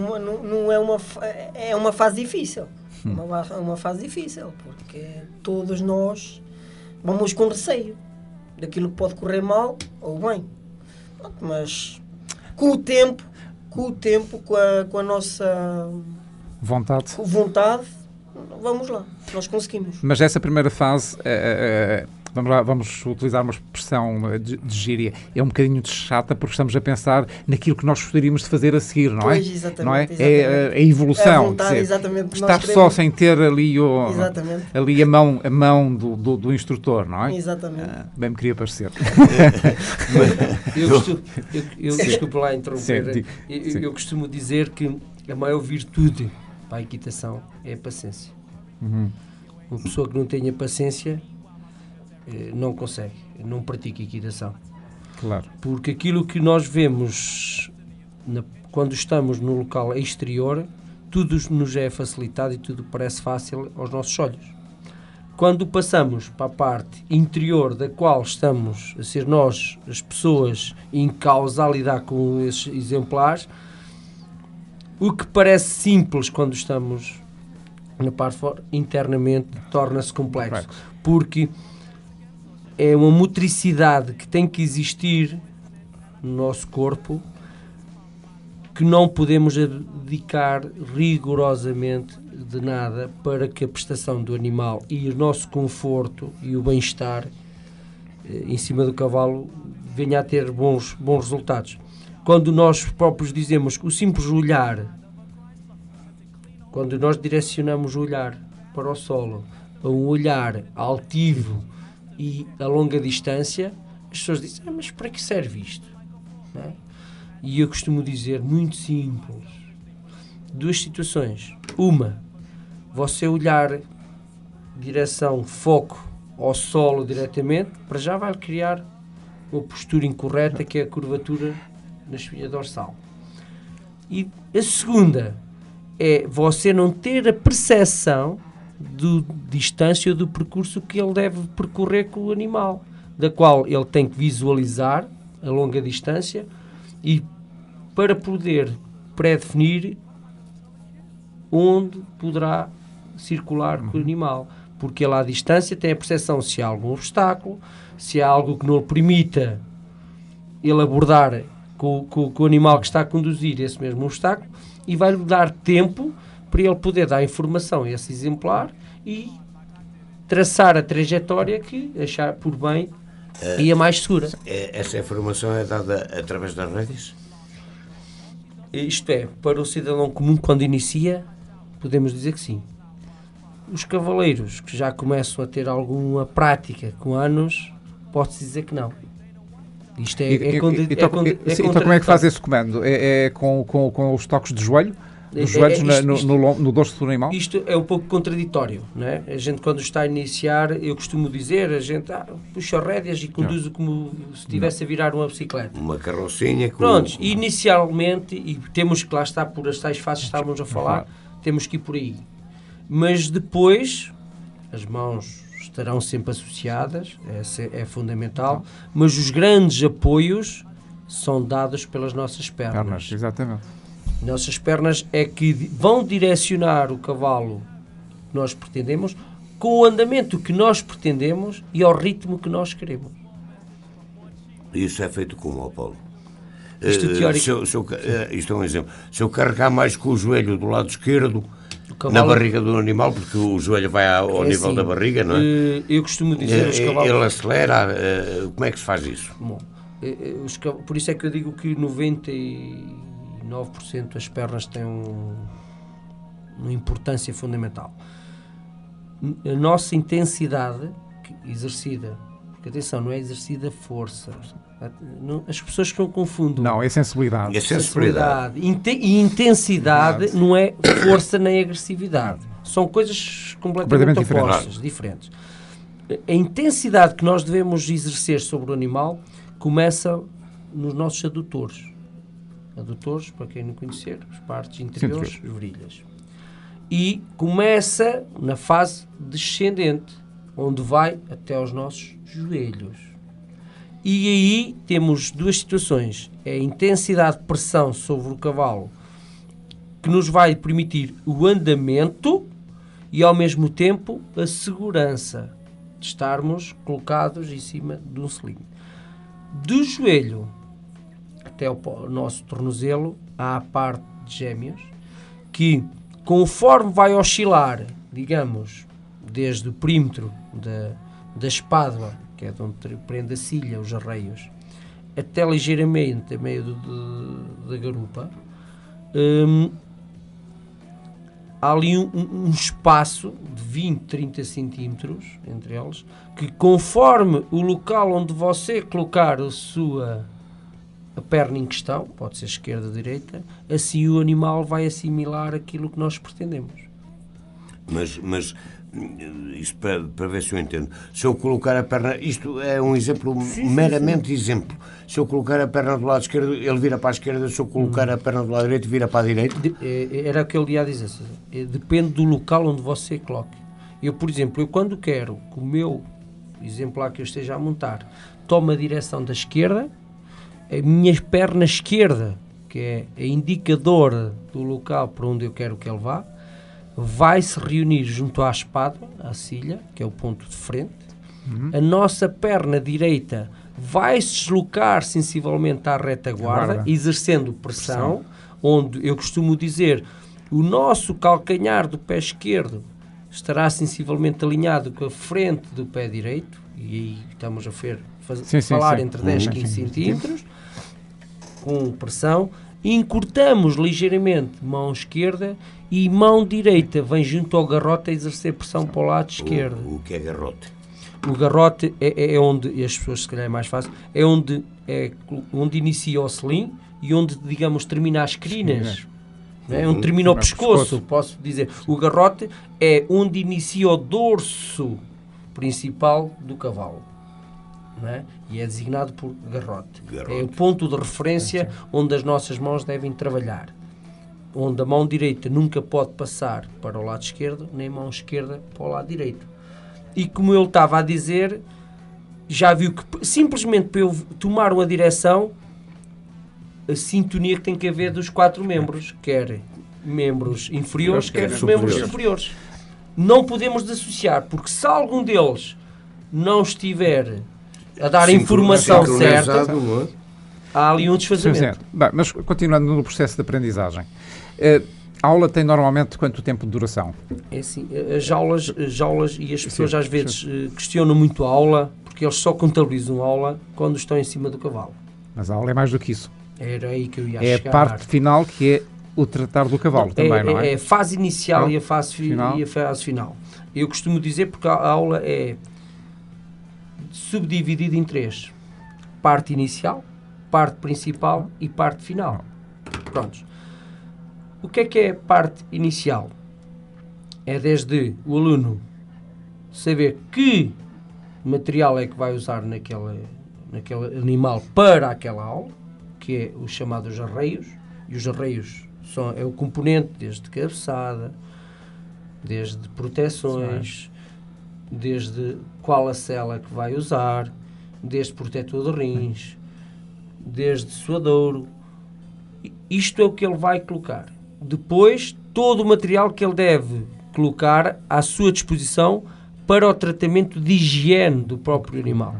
é uma fase difícil. Uma fase difícil, porque todos nós vamos com receio daquilo que pode correr mal ou bem. Mas com o tempo, com a nossa vontade, vamos lá, nós conseguimos. Mas essa primeira fase, vamos utilizar uma expressão de gíria, é um bocadinho chata porque estamos a pensar naquilo que nós gostaríamos de fazer a seguir, não é? Pois, exatamente, não é? Exatamente. É a evolução. É a vontade, exatamente. Estar só sem ter ali, ali a mão do instrutor, não é? Exatamente. Bem me queria parecer. Eu desculpe lá interromper. Eu costumo dizer que a maior virtude para a equitação é a paciência. Uma pessoa que não tenha paciência não consegue, não pratica equitação. Claro. Porque aquilo que nós vemos quando estamos no local exterior, tudo nos é facilitado e tudo parece fácil aos nossos olhos. Quando passamos para a parte interior da qual estamos a ser nós, as pessoas em causa a lidar com esses exemplares, o que parece simples quando estamos na parte fora, internamente torna-se complexo. Porque é uma motricidade que tem que existir no nosso corpo que não podemos dedicar rigorosamente de nada para que a prestação do animal e o nosso conforto e o bem-estar em cima do cavalo venha a ter bons resultados. Quando nós próprios dizemos que o simples olhar, quando nós direcionamos o olhar para o solo, a um olhar altivo e a longa distância, as pessoas dizem, mas para que serve isto? Não é? E eu costumo dizer, muito simples, 2 situações. Uma, você olhar direção, foco ao solo diretamente, para já vai criar uma postura incorreta, que é a curvatura na espinha dorsal. E a segunda é você não ter a percepção da distância do percurso que ele deve percorrer com o animal, da qual ele tem que visualizar a longa distância e para poder pré-definir onde poderá circular com o animal, porque ele à distância tem a percepção se há algum obstáculo, se há algo que não lhe permita ele abordar com o animal que está a conduzir esse mesmo obstáculo, e vai-lhe dar tempo para ele poder dar informação a esse exemplar e traçar a trajetória que achar por bem e a mais segura. Essa informação é dada através das redes? Isto é, para o cidadão comum, quando inicia, podemos dizer que sim. Os cavaleiros que já começam a ter alguma prática com anos, pode-se dizer que não. Isto então como é que faz esse comando? É com os toques de joelho? Os joelhos no dorso do animal? Isto é um pouco contraditório, não é? A gente, quando está a iniciar, eu costumo dizer, a gente puxa rédeas e conduz como se estivesse a virar uma bicicleta. Uma carrocinha. Prontos, inicialmente, e temos que lá estar por as tais fases que estávamos a falar, temos que ir por aí. Mas depois, as mãos estarão sempre associadas, é fundamental, mas os grandes apoios são dados pelas nossas pernas. Exatamente. Nossas pernas é que vão direcionar o cavalo que nós pretendemos com o andamento que nós pretendemos e ao ritmo que nós queremos. Isso é feito como, Paulo? Isto é um exemplo. Se eu carregar mais com o joelho do lado esquerdo, na barriga do animal, porque o joelho vai ao nível da barriga, não é? Eu costumo dizer os cavalos... Ele acelera. Como é que se faz isso? Bom, por isso é que eu digo que 99% das pernas têm uma importância fundamental. A nossa intensidade exercida, porque atenção, não é exercida força. As pessoas que não confundem. Não, é sensibilidade. É sensibilidade. E intensidade não é força nem agressividade. São coisas completamente opostas, diferentes. A intensidade que nós devemos exercer sobre o animal começa nos nossos adutores. Adutores, para quem não conhecer, as partes interiores, as virilhas. E começa na fase descendente, onde vai até aos nossos joelhos. E aí temos duas situações. É a intensidade de pressão sobre o cavalo, que nos vai permitir o andamento e, ao mesmo tempo, a segurança de estarmos colocados em cima de um selim. Do joelho até o nosso tornozelo, há a parte de gêmeos, que, conforme vai oscilar, digamos, desde o perímetro da espádua, que é de onde prende a cilha, os arreios, até ligeiramente a meio da garupa, há ali um espaço de 20, 30 centímetros entre eles, que conforme o local onde você colocar a perna em questão, pode ser esquerda ou direita, assim o animal vai assimilar aquilo que nós pretendemos. Mas isto para ver se eu entendo. Se eu colocar a perna... Isto é um exemplo, meramente exemplo. Se eu colocar a perna do lado esquerdo, ele vira para a esquerda. Se eu colocar a perna do lado direito, vira para a direita. Era o que ele ia dizer. Depende do local onde você coloque. Eu, por exemplo, quando quero que o meu exemplar que eu esteja a montar tome a direção da esquerda, a minha perna esquerda, que é a indicadora do local para onde eu quero que ele vá, vai se reunir junto à espádua, à cilha, que é o ponto de frente. A nossa perna direita vai se deslocar sensivelmente à retaguarda, exercendo pressão, onde eu costumo dizer o nosso calcanhar do pé esquerdo estará sensivelmente alinhado com a frente do pé direito, e aí estamos a falar entre 10 e 15 centímetros, com pressão. Encurtamos ligeiramente mão esquerda e mão direita vem junto ao garrote a exercer pressão para o lado esquerdo. O que é garrote? O garrote é onde, as pessoas se calhar é mais fácil, é onde inicia o selim e onde, digamos, termina as crinas não é? Onde termina o pescoço, posso dizer. O garrote é onde inicia o dorso principal do cavalo, não é? E é designado por garrote. É o ponto de referência onde as nossas mãos devem trabalhar. Onde a mão direita nunca pode passar para o lado esquerdo, nem a mão esquerda para o lado direito. E como ele estava a dizer, já viu que simplesmente para eu tomar uma direção, a sintonia que tem que haver dos 4 membros, quer membros inferiores, quer os membros superiores. Não podemos dissociar, porque se algum deles não estiver a dar a informação certa, há ali um desfazamento. Bem, mas continuando no processo de aprendizagem, a aula tem normalmente quanto tempo de duração? É assim, as aulas e as pessoas às vezes questionam muito a aula, porque eles só contabilizam a aula quando estão em cima do cavalo. Mas a aula é mais do que isso. Era aí que eu ia chegar. É a parte final que é o tratar do cavalo também, não é? É a fase inicial e a fase final. Eu costumo dizer porque a aula é subdividida em 3. Parte inicial, parte principal e parte final. Prontos. O que é parte inicial? É desde o aluno saber que material é que vai usar naquele animal para aquela aula, que é os chamados arreios, e os arreios é o componente desde cabeçada, desde proteções, desde qual a sela que vai usar, desde protetor de rins, desde suadouro. Isto é o que ele vai colocar. Depois, todo o material que ele deve colocar à sua disposição para o tratamento de higiene do próprio animal.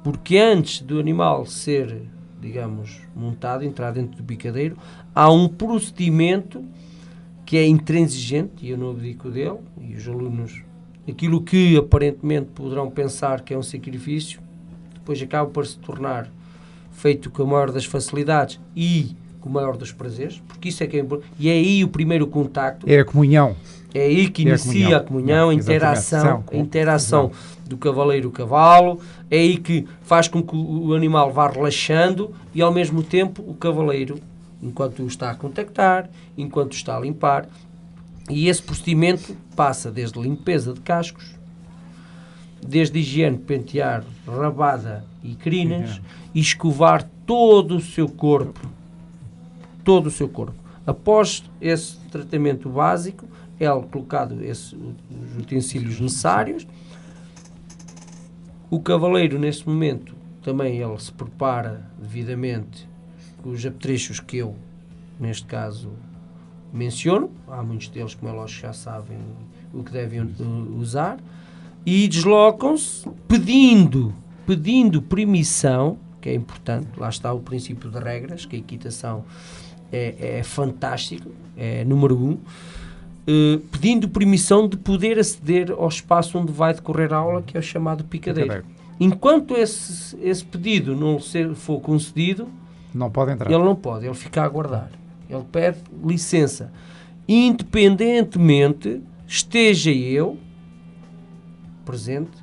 Porque antes do animal ser, digamos, montado, entrar dentro do picadeiro, há um procedimento que é intransigente, e eu não abdico dele, e os alunos, aquilo que aparentemente poderão pensar que é um sacrifício, depois acaba por se tornar feito com a maior das facilidades e com o maior dos prazeres, porque isso é que é importante, e é aí o primeiro contacto. É a comunhão. É aí que inicia a comunhão, a interação do cavaleiro e o cavalo, é aí que faz com que o animal vá relaxando e ao mesmo tempo o cavaleiro, enquanto o está a contactar, enquanto o está a limpar, e esse procedimento passa desde limpeza de cascos, desde higiene, pentear, rabada e crinas, e escovar todo o seu corpo. Todo o seu corpo. Após esse tratamento básico, é colocado os utensílios necessários. O cavaleiro, nesse momento, também ele se prepara devidamente com os apetrechos que eu, neste caso, menciono. Há muitos deles, como é lógico, já sabem o que devem usar. E deslocam-se pedindo permissão, que é importante. Lá está o princípio de regras, que a equitação é fantástico, é número 1. Pedindo permissão de poder aceder ao espaço onde vai decorrer a aula, que é o chamado picadeiro. Enquanto esse pedido não for concedido, não pode entrar. Ele não pode, ele fica a aguardar. Ele pede licença. Independentemente esteja eu presente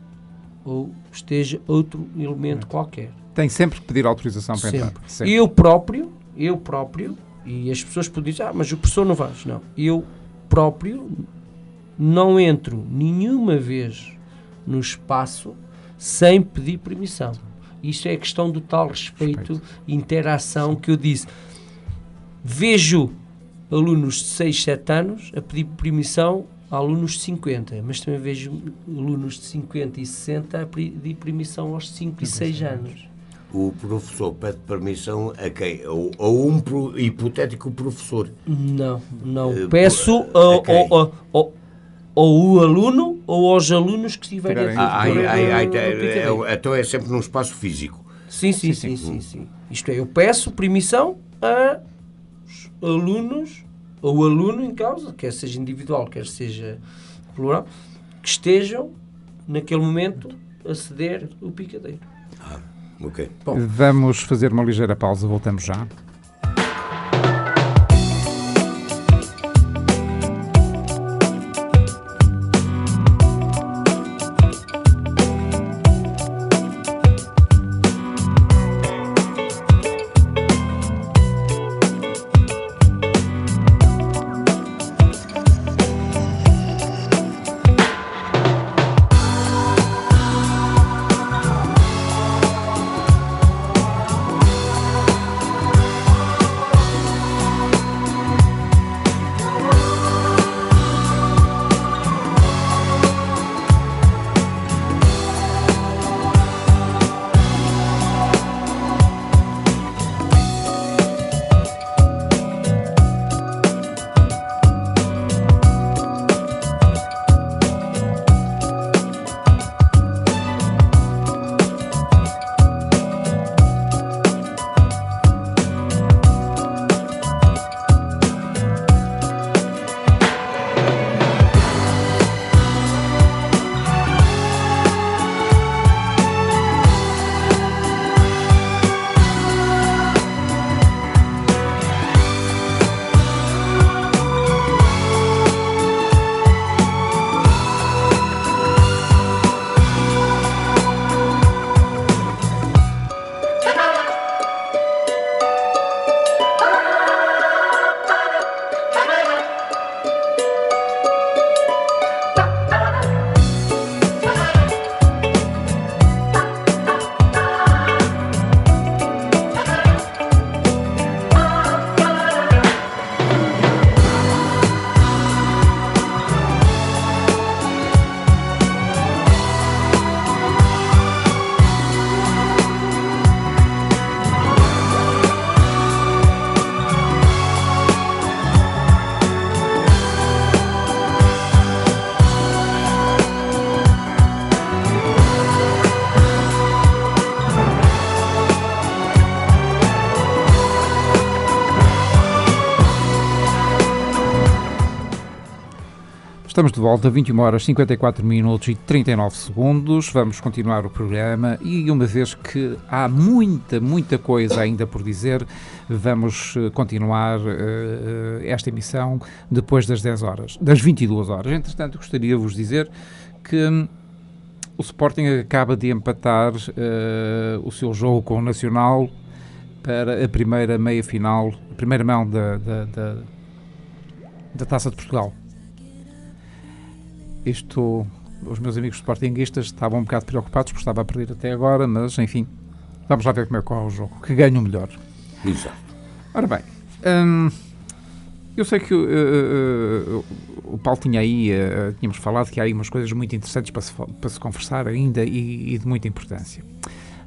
ou esteja outro elemento qualquer. Tem sempre que pedir autorização para entrar. Sempre. Eu próprio, e as pessoas podem dizer, mas o professor não vai. Não, eu próprio não entro nenhuma vez no espaço sem pedir permissão. Isto é a questão do tal respeito e interação que eu disse. Vejo alunos de 6, 7 anos a pedir permissão a alunos de 50, mas também vejo alunos de 50 e 60 a pedir permissão aos 5 e 6 anos. O professor pede permissão a quem? A um hipotético professor? Não. Peço ou o aluno ou aos alunos que estiverem então é sempre num espaço físico? Sim. Isto é, eu peço permissão a alunos, ou o aluno em causa, quer seja individual, quer seja plural, que estejam naquele momento a ceder o picadeiro. Ok. Bom. Vamos fazer uma ligeira pausa, voltamos já. Estamos de volta, 21 horas 54 minutos e 39 segundos. Vamos continuar o programa e, uma vez que há muita coisa ainda por dizer, vamos continuar esta emissão depois das 10 horas, das 22 horas. Entretanto, gostaria de vos dizer que o Sporting acaba de empatar o seu jogo com o Nacional para a primeira meia-final, a primeira mão da Taça de Portugal. Os meus amigos sportinguistas estavam um bocado preocupados porque estava a perder até agora, mas enfim, vamos lá ver como é que corre o jogo, que ganha o melhor. Exato. Ora bem, eu sei que o Paulo tinha aí, tínhamos falado que há aí umas coisas muito interessantes para se conversar ainda e de muita importância.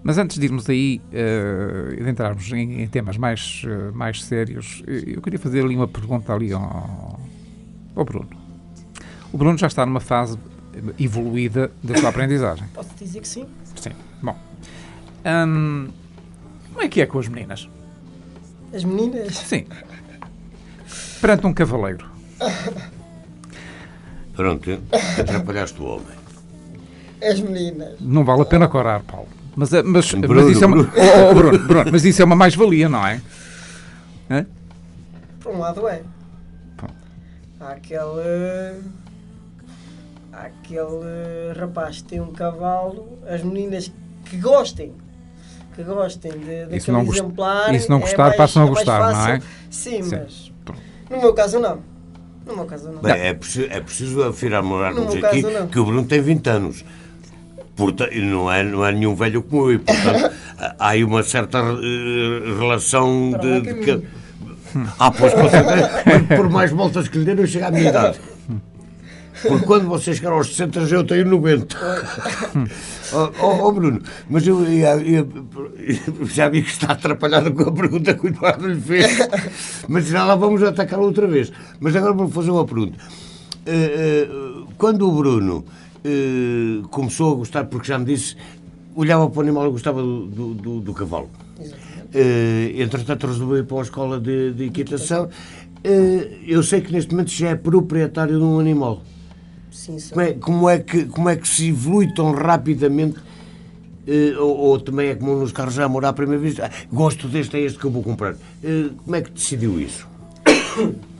Mas antes de irmos aí, de entrarmos em temas mais sérios, eu queria fazer ali uma pergunta ali ao Bruno. O Bruno já está numa fase evoluída da sua aprendizagem. Posso dizer que sim? Sim. Bom. Como é que é com as meninas? As meninas? Sim. Perante um cavaleiro. Pronto, atrapalhaste o homem. As meninas. Não vale a pena corar, Paulo. Mas Bruno, isso é uma... Bruno, mas isso é uma mais-valia, não é? Hã? Por um lado é. Bom. Há aquele rapaz que tem um cavalo, as meninas que gostem daquele exemplar. E se não gostar, passam a gostar, não é? Sim, Sim. mas no meu caso não. Bem, é preciso afirmarmos No meu aqui caso, não. que o Bruno tem 20 anos. Portanto, não é nenhum velho como eu. Portanto, há aí uma certa relação de pois, com certeza. Mas por mais voltas que lhe dê, não chega à minha idade. Porque quando você chegar aos 60, eu tenho 90. Bruno, mas eu já vi que está atrapalhado com a pergunta que o Eduardo lhe fez. Mas já lá vamos atacar outra vez. Mas agora vou fazer uma pergunta. Quando o Bruno começou a gostar, porque já me disse, olhava para o animal e gostava do cavalo. Entretanto, resolveu ir para a escola de equitação. Eu sei que neste momento já é proprietário de um animal. Sim, sim. Como é que se evolui tão rapidamente? Ou também é como nos carros já a morar a primeira vez? Gosto deste, é este que eu vou comprar. Como é que decidiu isso?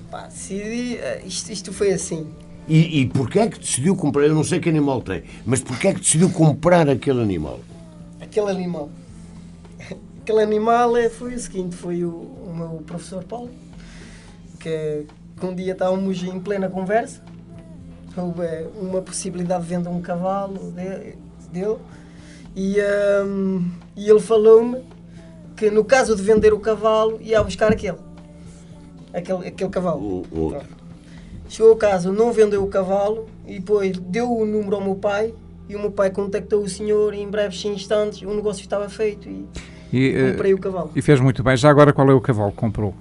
Pá, decidi, isto foi assim. E porquê é que decidiu comprar? Eu não sei que animal tem, mas porquê é que decidiu comprar aquele animal? Aquele animal foi o seguinte, foi o meu professor Paulo, que um dia estávamos em plena conversa, houve uma possibilidade de vender um cavalo dele, e ele falou-me que no caso de vender o cavalo ia buscar aquele cavalo. O outro. Chegou o caso, não vendeu o cavalo e depois deu o número ao meu pai e o meu pai contactou o senhor e em breves instantes o negócio estava feito e comprei o cavalo. E fez muito bem. Já agora qual é o cavalo que comprou?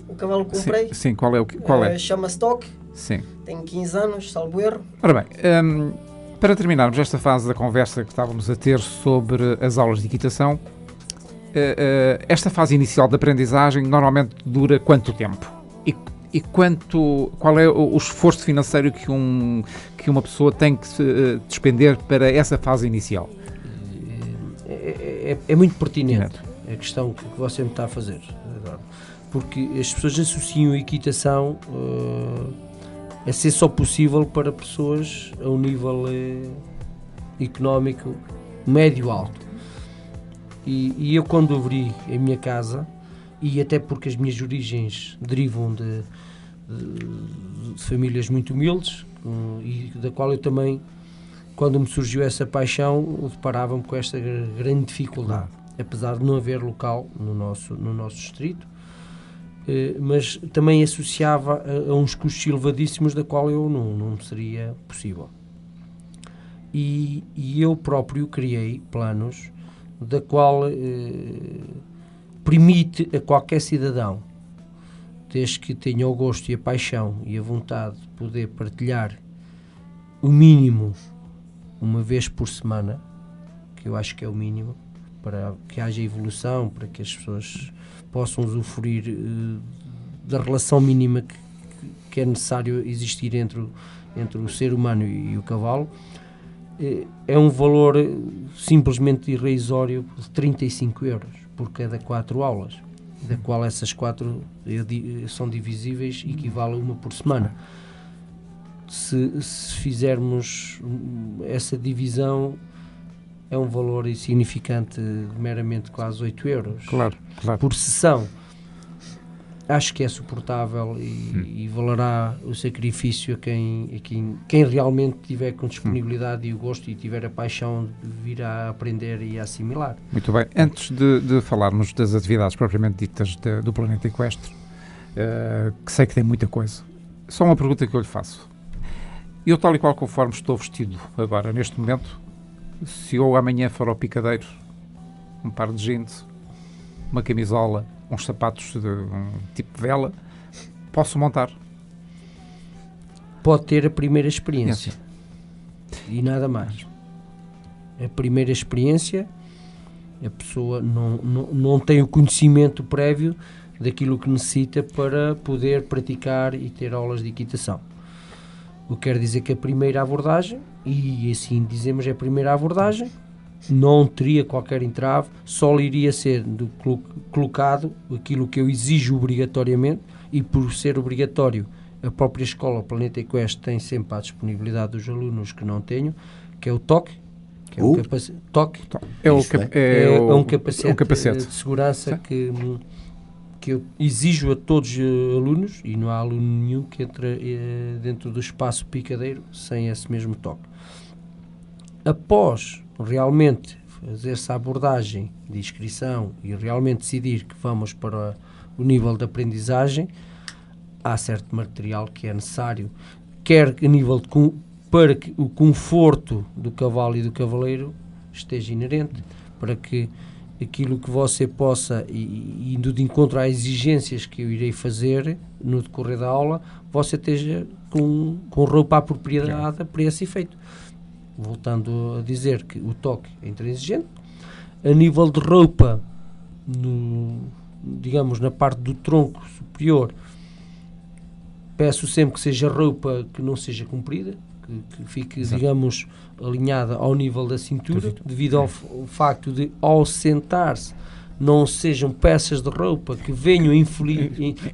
O cavalo que comprei? Sim, qual é? Chama-se Toque, Sim. tem 15 anos, salvo erro. Ora bem, para terminarmos esta fase da conversa que estávamos a ter sobre as aulas de equitação, esta fase inicial de aprendizagem normalmente dura quanto tempo? E qual é o esforço financeiro que uma pessoa tem que despender para essa fase inicial? É muito pertinente a questão que você me está a fazer, Eduardo, porque as pessoas associam a equitação a ser só possível para pessoas a um nível económico médio-alto. E eu, quando abri a minha casa, e até porque as minhas origens derivam de famílias muito humildes, e da qual eu também, quando me surgiu essa paixão, deparava-me com esta grande dificuldade, apesar de não haver local no nosso distrito, mas também associava a uns custos elevadíssimos da qual eu não seria possível. E eu próprio criei planos da qual permite a qualquer cidadão, desde que tenha o gosto e a paixão e a vontade de poder partilhar o mínimo uma vez por semana, que eu acho que é o mínimo, para que haja evolução, para que as pessoas possam usufruir da relação mínima que é necessário existir entre o ser humano e o cavalo, é um valor simplesmente irrisório de 35 euros por cada 4 aulas, da qual essas 4 são divisíveis e equivale a uma por semana. Se fizermos essa divisão, é um valor insignificante, meramente quase 8 euros por sessão. Acho que é suportável e valerá o sacrifício a quem realmente tiver com disponibilidade e o gosto e tiver a paixão de vir a aprender e a assimilar. Muito bem. Antes de falarmos das atividades propriamente ditas do Planeta Equestre, que sei que tem muita coisa, só uma pergunta que eu lhe faço. Eu, tal e qual conforme estou vestido agora, neste momento, se eu amanhã for ao picadeiro, um par de jeans, uma camisola, uns sapatos de um tipo de vela, posso montar? Pode ter a primeira experiência e nada mais. A primeira experiência, a pessoa não tem o conhecimento prévio daquilo que necessita para poder praticar e ter aulas de equitação. O que quer dizer que a primeira abordagem, e assim dizemos, é a primeira abordagem, não teria qualquer entrave, só iria ser colocado aquilo que eu exijo obrigatoriamente, e por ser obrigatório, a própria escola, o Planeta Equestre, tem sempre à disponibilidade dos alunos que não tenho, que é o toque, que é um capacete de segurança que eu exijo a todos os alunos, e não há aluno nenhum que entre dentro do espaço picadeiro sem esse mesmo toque. Após realmente fazer essa abordagem de inscrição e realmente decidir que vamos para o nível de aprendizagem, há certo material que é necessário, quer a nível para que o conforto do cavalo e do cavaleiro esteja inerente, para que aquilo que você possa, indo de encontro às exigências que eu irei fazer no decorrer da aula, você esteja com roupa apropriada para esse efeito. Voltando a dizer que o toque é intransigente. A nível de roupa, digamos, na parte do tronco superior, peço sempre que seja roupa que não seja comprida, que fique, digamos, alinhada ao nível da cintura, devido ao facto de, ao sentar-se, não sejam peças de roupa que venham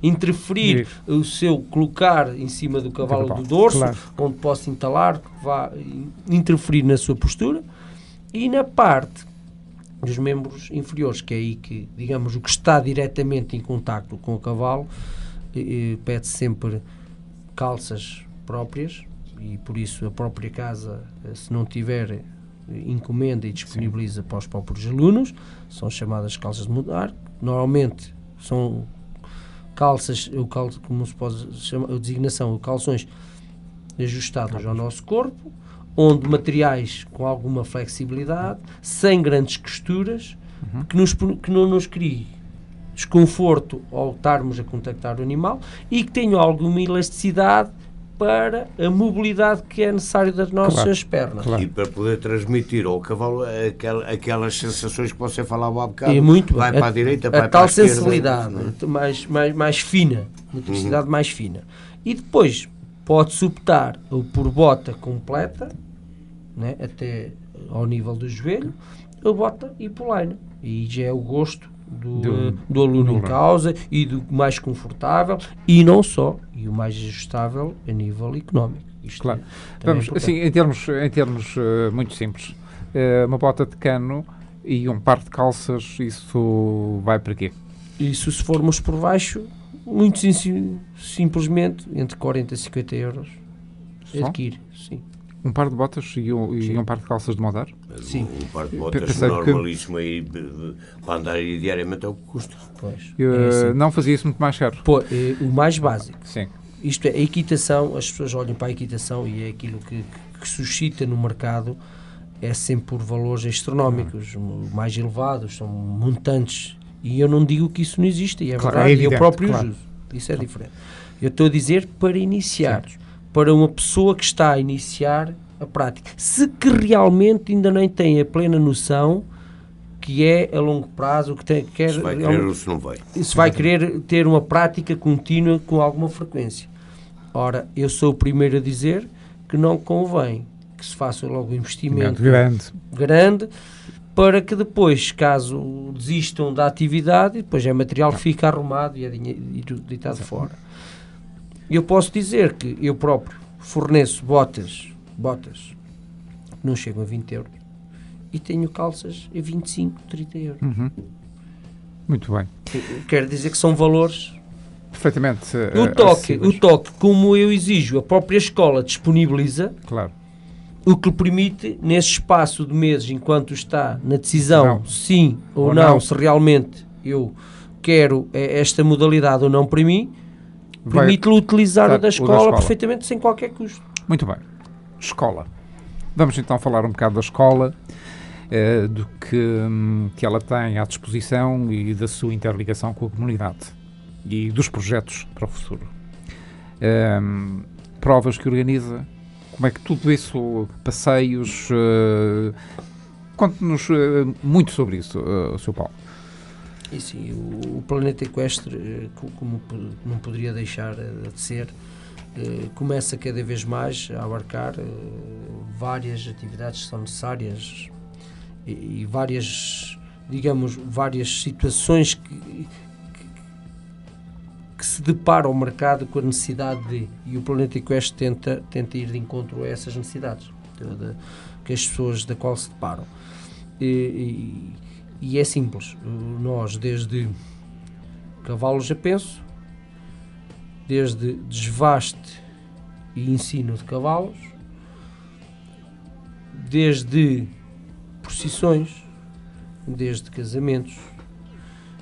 interferir o seu colocar em cima do cavalo do dorso, onde possa entalar, que vá interferir na sua postura. E na parte dos membros inferiores, que é aí que, digamos, o que está diretamente em contacto com o cavalo, pede sempre calças próprias, e por isso a própria casa, se não tiver, encomenda e disponibiliza para os próprios alunos. São chamadas calças de mudar. Normalmente são calças, como se pode chamar, a designação, calções ajustados ao nosso corpo, onde materiais com alguma flexibilidade, sem grandes costuras, que não nos crie desconforto ao estarmos a contactar o animal, e que tenham alguma elasticidade para a mobilidade que é necessária das nossas pernas. E para poder transmitir ao cavalo aquelas sensações que você falava há bocado. Vai para a direita, vai para a esquerda. A tal sensibilidade mais fina, motricidade mais fina. E depois pode-se optar ou por bota completa, né, até ao nível do joelho, ou bota e polaina. E já é o gosto do aluno em causa, e do mais confortável, e não só, e o mais ajustável a nível económico. Isto Vamos, assim, em termos muito simples, uma bota de cano e um par de calças, isso vai para quê? Isso, se formos por baixo, muito simplesmente entre 40 e 50 euros adquire, sim. Um par de botas e um par de calças de montar? Sim. Um par de botas normalíssimo aí, para andar aí diariamente é o que custa. Pois, assim. Não fazia isso muito mais caro? O mais básico. Sim. Isto é, a equitação, as pessoas olham para a equitação e é aquilo que suscita no mercado, é sempre por valores astronómicos, mais elevados, são montantes. E eu não digo que isso não existe, e é verdade, é evidente, e eu próprio uso. Isso é diferente. Eu estou a dizer para iniciar. Sim. Para uma pessoa que está a iniciar a prática, se que realmente ainda nem tem a plena noção que é a longo prazo, que quer, se vai querer ou se não vai. Se vai querer ter uma prática contínua com alguma frequência. Ora, eu sou o primeiro a dizer que não convém que se faça logo um investimento grande para que depois, caso desistam da atividade, depois é material que fica arrumado e é dinheiro deitado fora. Eu posso dizer que eu próprio forneço botas que não chegam a 20 euros e tenho calças a 25, 30 euros. Muito bem. Quero dizer que são valores... Perfeitamente O toque, como eu exijo, a própria escola disponibiliza, claro. o que lhe permite, nesse espaço de meses, enquanto está na decisão, Não. sim ou não, se realmente eu quero esta modalidade ou não para mim, permite-lhe utilizar o da escola perfeitamente sem qualquer custo. Muito bem. Escola. Vamos então falar um bocado da escola, do que ela tem à disposição e da sua interligação com a comunidade e dos projetos para o futuro. Provas que organiza, como é que tudo isso, passeios, conte-nos muito sobre isso, Sr. Paulo. E sim, o Planeta Equestre, como não poderia deixar de ser, começa cada vez mais a abarcar várias atividades que são necessárias e várias, digamos, várias situações que se depara ao mercado com a necessidade e o Planeta Equestre tenta ir de encontro a essas necessidades que as pessoas da qual se deparam. E é simples, nós desde cavalos a penso, desde desvaste e ensino de cavalos, desde procissões, desde casamentos,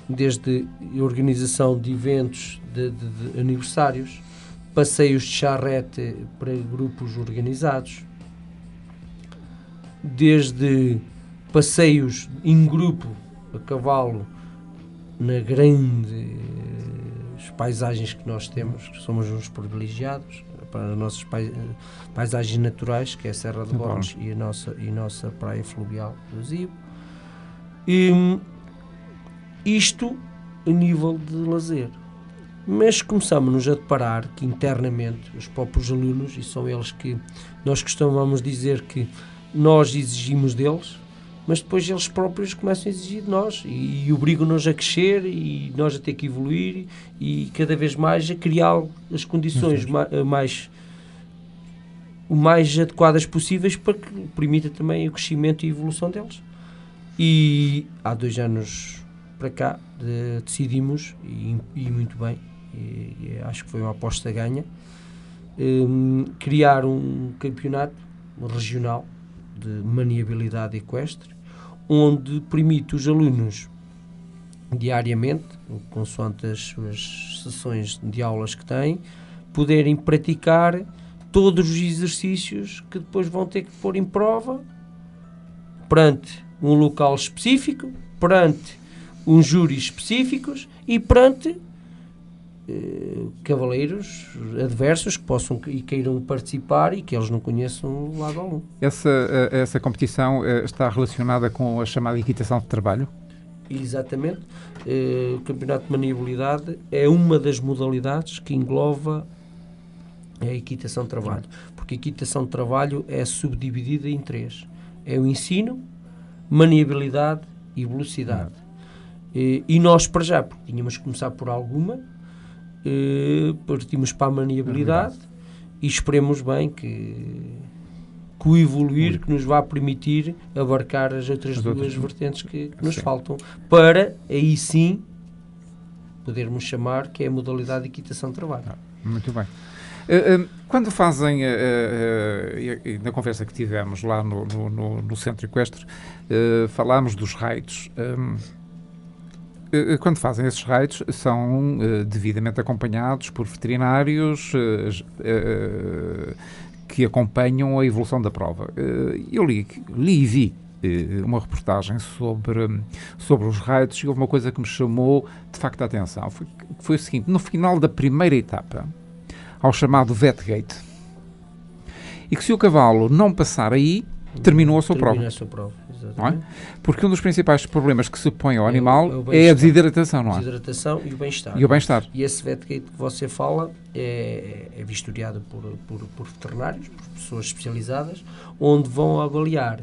desde organização de eventos de aniversários, passeios de charrete para grupos organizados, desde passeios em grupo a cavalo na grandes paisagens que nós temos, que somos uns privilegiados para as nossas paisagens naturais, que é a Serra de Borges e a nossa praia fluvial do Zibo. Isto a nível de lazer. Mas começamos-nos a deparar que internamente os próprios alunos, e são eles que nós costumamos dizer que nós exigimos deles, mas depois eles próprios começam a exigir de nós e obrigam-nos a crescer e nós a ter que evoluir e cada vez mais a criar as condições o mais adequadas possíveis para que permita também o crescimento e a evolução deles. E há 2 anos para cá decidimos, e muito bem, e acho que foi uma aposta ganha, criar um campeonato regional de maniabilidade equestre, onde permite os alunos diariamente, consoante as suas sessões de aulas que têm, poderem praticar todos os exercícios que depois vão ter que pôr em prova perante um local específico, perante uns júris específicos e perante cavaleiros adversos que possam e queiram participar e que eles não conheçam lado algum. Essa competição está relacionada com a chamada equitação de trabalho? Exatamente. O campeonato de maniabilidade é uma das modalidades que engloba a equitação de trabalho, porque a equitação de trabalho é subdividida em 3. É o ensino, maniabilidade e velocidade. E nós, para já, porque tínhamos que começar por alguma, partimos para a maniabilidade e esperemos bem que o evoluir que nos vá permitir abarcar as outras duas vertentes que nos faltam, para aí sim podermos chamar que é a modalidade de equitação de trabalho. Muito bem. Quando fazem, na conversa que tivemos lá no Centro Equestre, falámos dos raids. Quando fazem esses raids, são devidamente acompanhados por veterinários que acompanham a evolução da prova. Eu li e vi uma reportagem sobre os raids e houve uma coisa que me chamou de facto a atenção. Foi o seguinte: no final da primeira etapa, ao chamado Vetgate, e que se o cavalo não passar aí, terminou a sua prova. Exatamente. não é? Porque um dos principais problemas que se põe ao animal o é a bem-estar. desidratação, não é? Desidratação e o bem-estar. E o bem-estar. E esse VetGate que você fala é vistoriado por veterinários, por pessoas especializadas, onde vão avaliar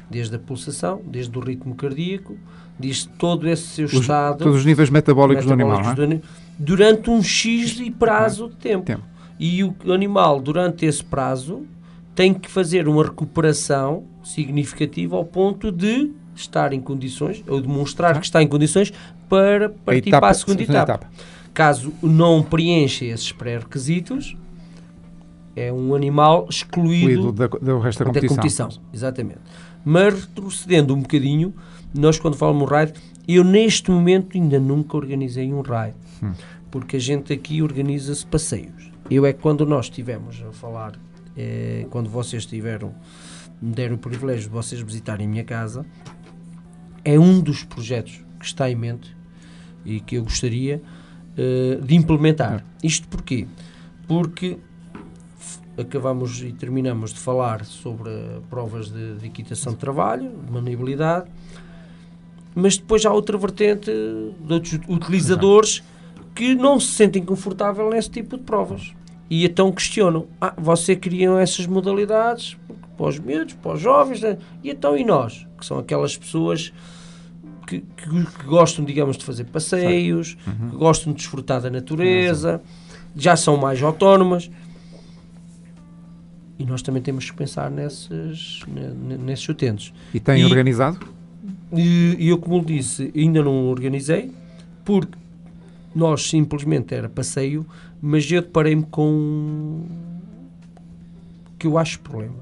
desde a pulsação, desde o ritmo cardíaco, desde todo esse seu estado... Todos os níveis metabólicos do animal, não é? Durante um X de prazo de tempo. E o animal, durante esse prazo, tem que fazer uma recuperação significativa ao ponto de estar em condições, ou demonstrar que está em condições para partir para a segunda etapa. Caso não preencha esses pré-requisitos, é um animal excluído do resto da competição. Exatamente. Mas retrocedendo um bocadinho, nós quando falamos raid, eu neste momento ainda nunca organizei um raid, porque a gente aqui organiza-se passeios. Eu é que quando nós estivemos a falar, quando vocês me deram o privilégio de vocês visitarem a minha casa, é um dos projetos que está em mente e que eu gostaria de implementar. Isto porquê? Porque acabamos e terminamos de falar sobre provas de equitação de trabalho, de maniabilidade, mas depois há outra vertente de outros utilizadores que não se sentem confortáveis nesse tipo de provas. E então questionam, você criam essas modalidades para os miúdos, para os jovens, né? E então e nós? Que são aquelas pessoas que gostam, digamos, de fazer passeios, que gostam de desfrutar da natureza, já são mais autónomas. E nós também temos que pensar nesses utentes. E têm organizado? E eu, como lhe disse, ainda não organizei, porque nós simplesmente era passeio, mas eu deparei-me com que eu acho problema.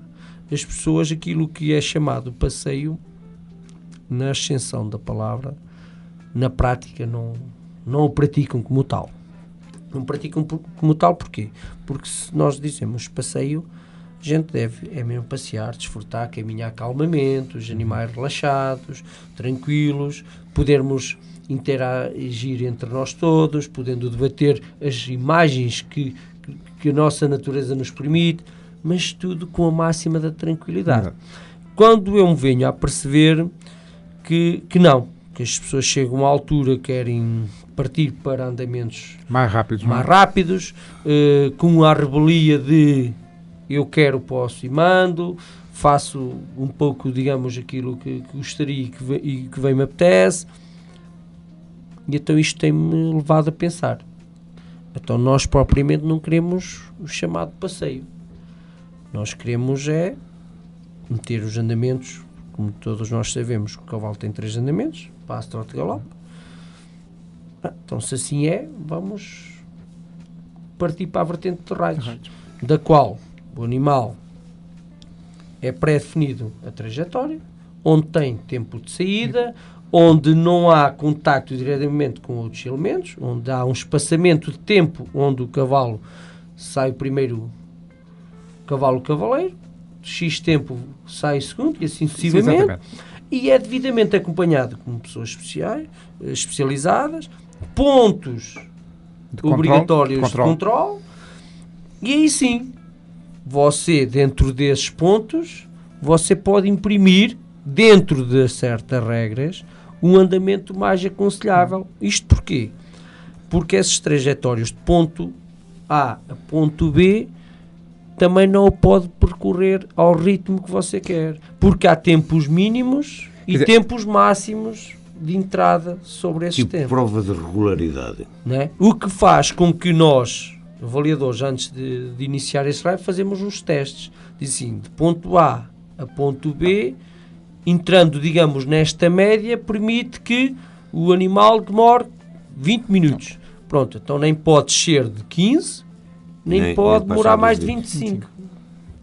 As pessoas, aquilo que é chamado passeio, na extensão da palavra, na prática não o praticam como tal. Não praticam como tal porquê? Porque se nós dizemos passeio, a gente deve mesmo passear, desfrutar, caminhar calmamente, os animais relaxados, tranquilos, podermos interagir entre nós todos, podendo debater as imagens que a nossa natureza nos permite, mas tudo com a máxima da tranquilidade. Quando eu me venho a perceber que as pessoas chegam à altura, querem partir para andamentos mais rápidos, com a rebelia de eu quero, posso e mando, faço um pouco, digamos, aquilo que gostaria e que bem me apetece. E então isto tem-me levado a pensar. Então nós propriamente não queremos o chamado passeio. Nós queremos meter os andamentos, como todos nós sabemos, que o cavalo tem 3 andamentos, passo, trote, galope. Então se assim vamos partir para a vertente de raios, da qual o animal é pré-definido a trajetória, onde tem tempo de saída, onde não há contacto diretamente com outros elementos, onde há um espaçamento de tempo onde o cavalo sai o primeiro cavaleiro, X tempo sai o segundo e assim sucessivamente, e é devidamente acompanhado com pessoas especializadas, pontos obrigatórios de controle, e aí sim, você dentro desses pontos, você pode imprimir, dentro de certas regras, um andamento mais aconselhável. Isto porquê? Porque esses trajetórios de ponto A a ponto B também não o pode percorrer ao ritmo que você quer. Porque há tempos mínimos e tempos máximos de entrada sobre esses tempos. Prova de regularidade. Não é? O que faz com que nós, avaliadores, antes de iniciar esse raio, fazemos uns testes. Diz assim, de ponto A a ponto B, entrando, digamos, nesta média, permite que o animal demore 20 minutos. Pronto, então nem pode descer de 15, nem pode demorar mais de 25.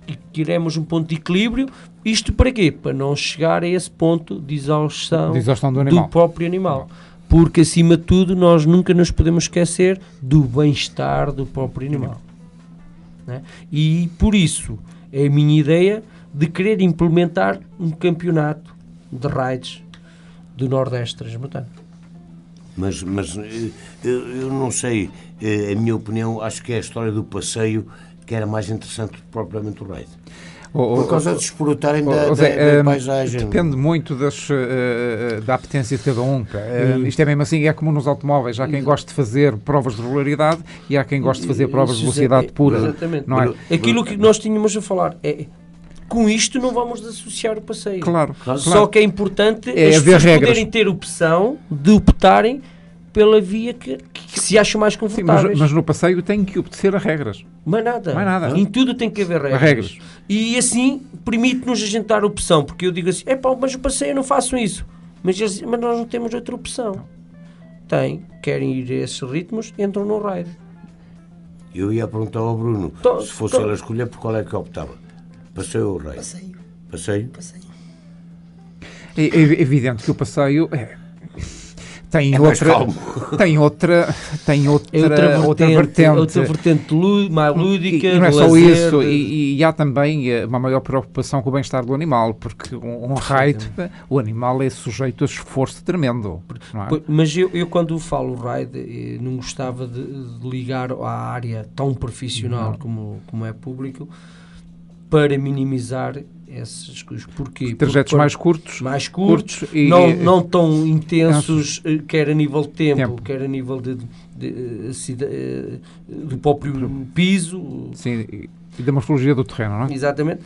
E queremos um ponto de equilíbrio. Isto para quê? Para não chegar a esse ponto de exaustão do próprio animal. Porque, acima de tudo, nós nunca nos podemos esquecer do bem-estar do próprio animal. Né? E, por isso, é a minha ideia de querer implementar um campeonato de raids do Nordeste Transmontano. Mas eu não sei, a minha opinião, acho que é a história do passeio que era mais interessante do que propriamente o raid. Por causa de desfrutarem da paisagem. Depende muito da apetência de cada um. Isto é mesmo assim, é como nos automóveis. Há quem goste de fazer provas de regularidade e há quem goste de fazer provas de velocidade pura. Exatamente. Não é? Aquilo que nós tínhamos a falar é... Com isto não vamos associar o passeio. Claro. Só que é importante as pessoas regras. poderem ter opção de optarem pela via que se acham mais confortáveis. Mas no passeio tem que obedecer a regras. Mais nada. Em tudo tem que haver regras. E assim permite-nos a gente dar opção. Porque eu digo assim, mas o passeio não façam isso. Mas nós não temos outra opção. Querem ir a esses ritmos, entram no ride. Eu ia perguntar ao Bruno, se fosse ele a escolher, por qual é que optava? Passeio ou rei? Passeio. É evidente que o passeio tem outra vertente. Outra vertente mais lúdica. E não é só isso. E há também uma maior preocupação com o bem-estar do animal, porque um ride, o animal é sujeito a esforço tremendo. Não é? Mas eu quando falo ride, não gostava de ligar à área tão profissional como é público, para minimizar essas coisas. Porquê? Trajetos mais curtos e não tão intensos, quer a nível de tempo. Quer a nível do próprio piso. Sim, e da morfologia do terreno, não é? Exatamente.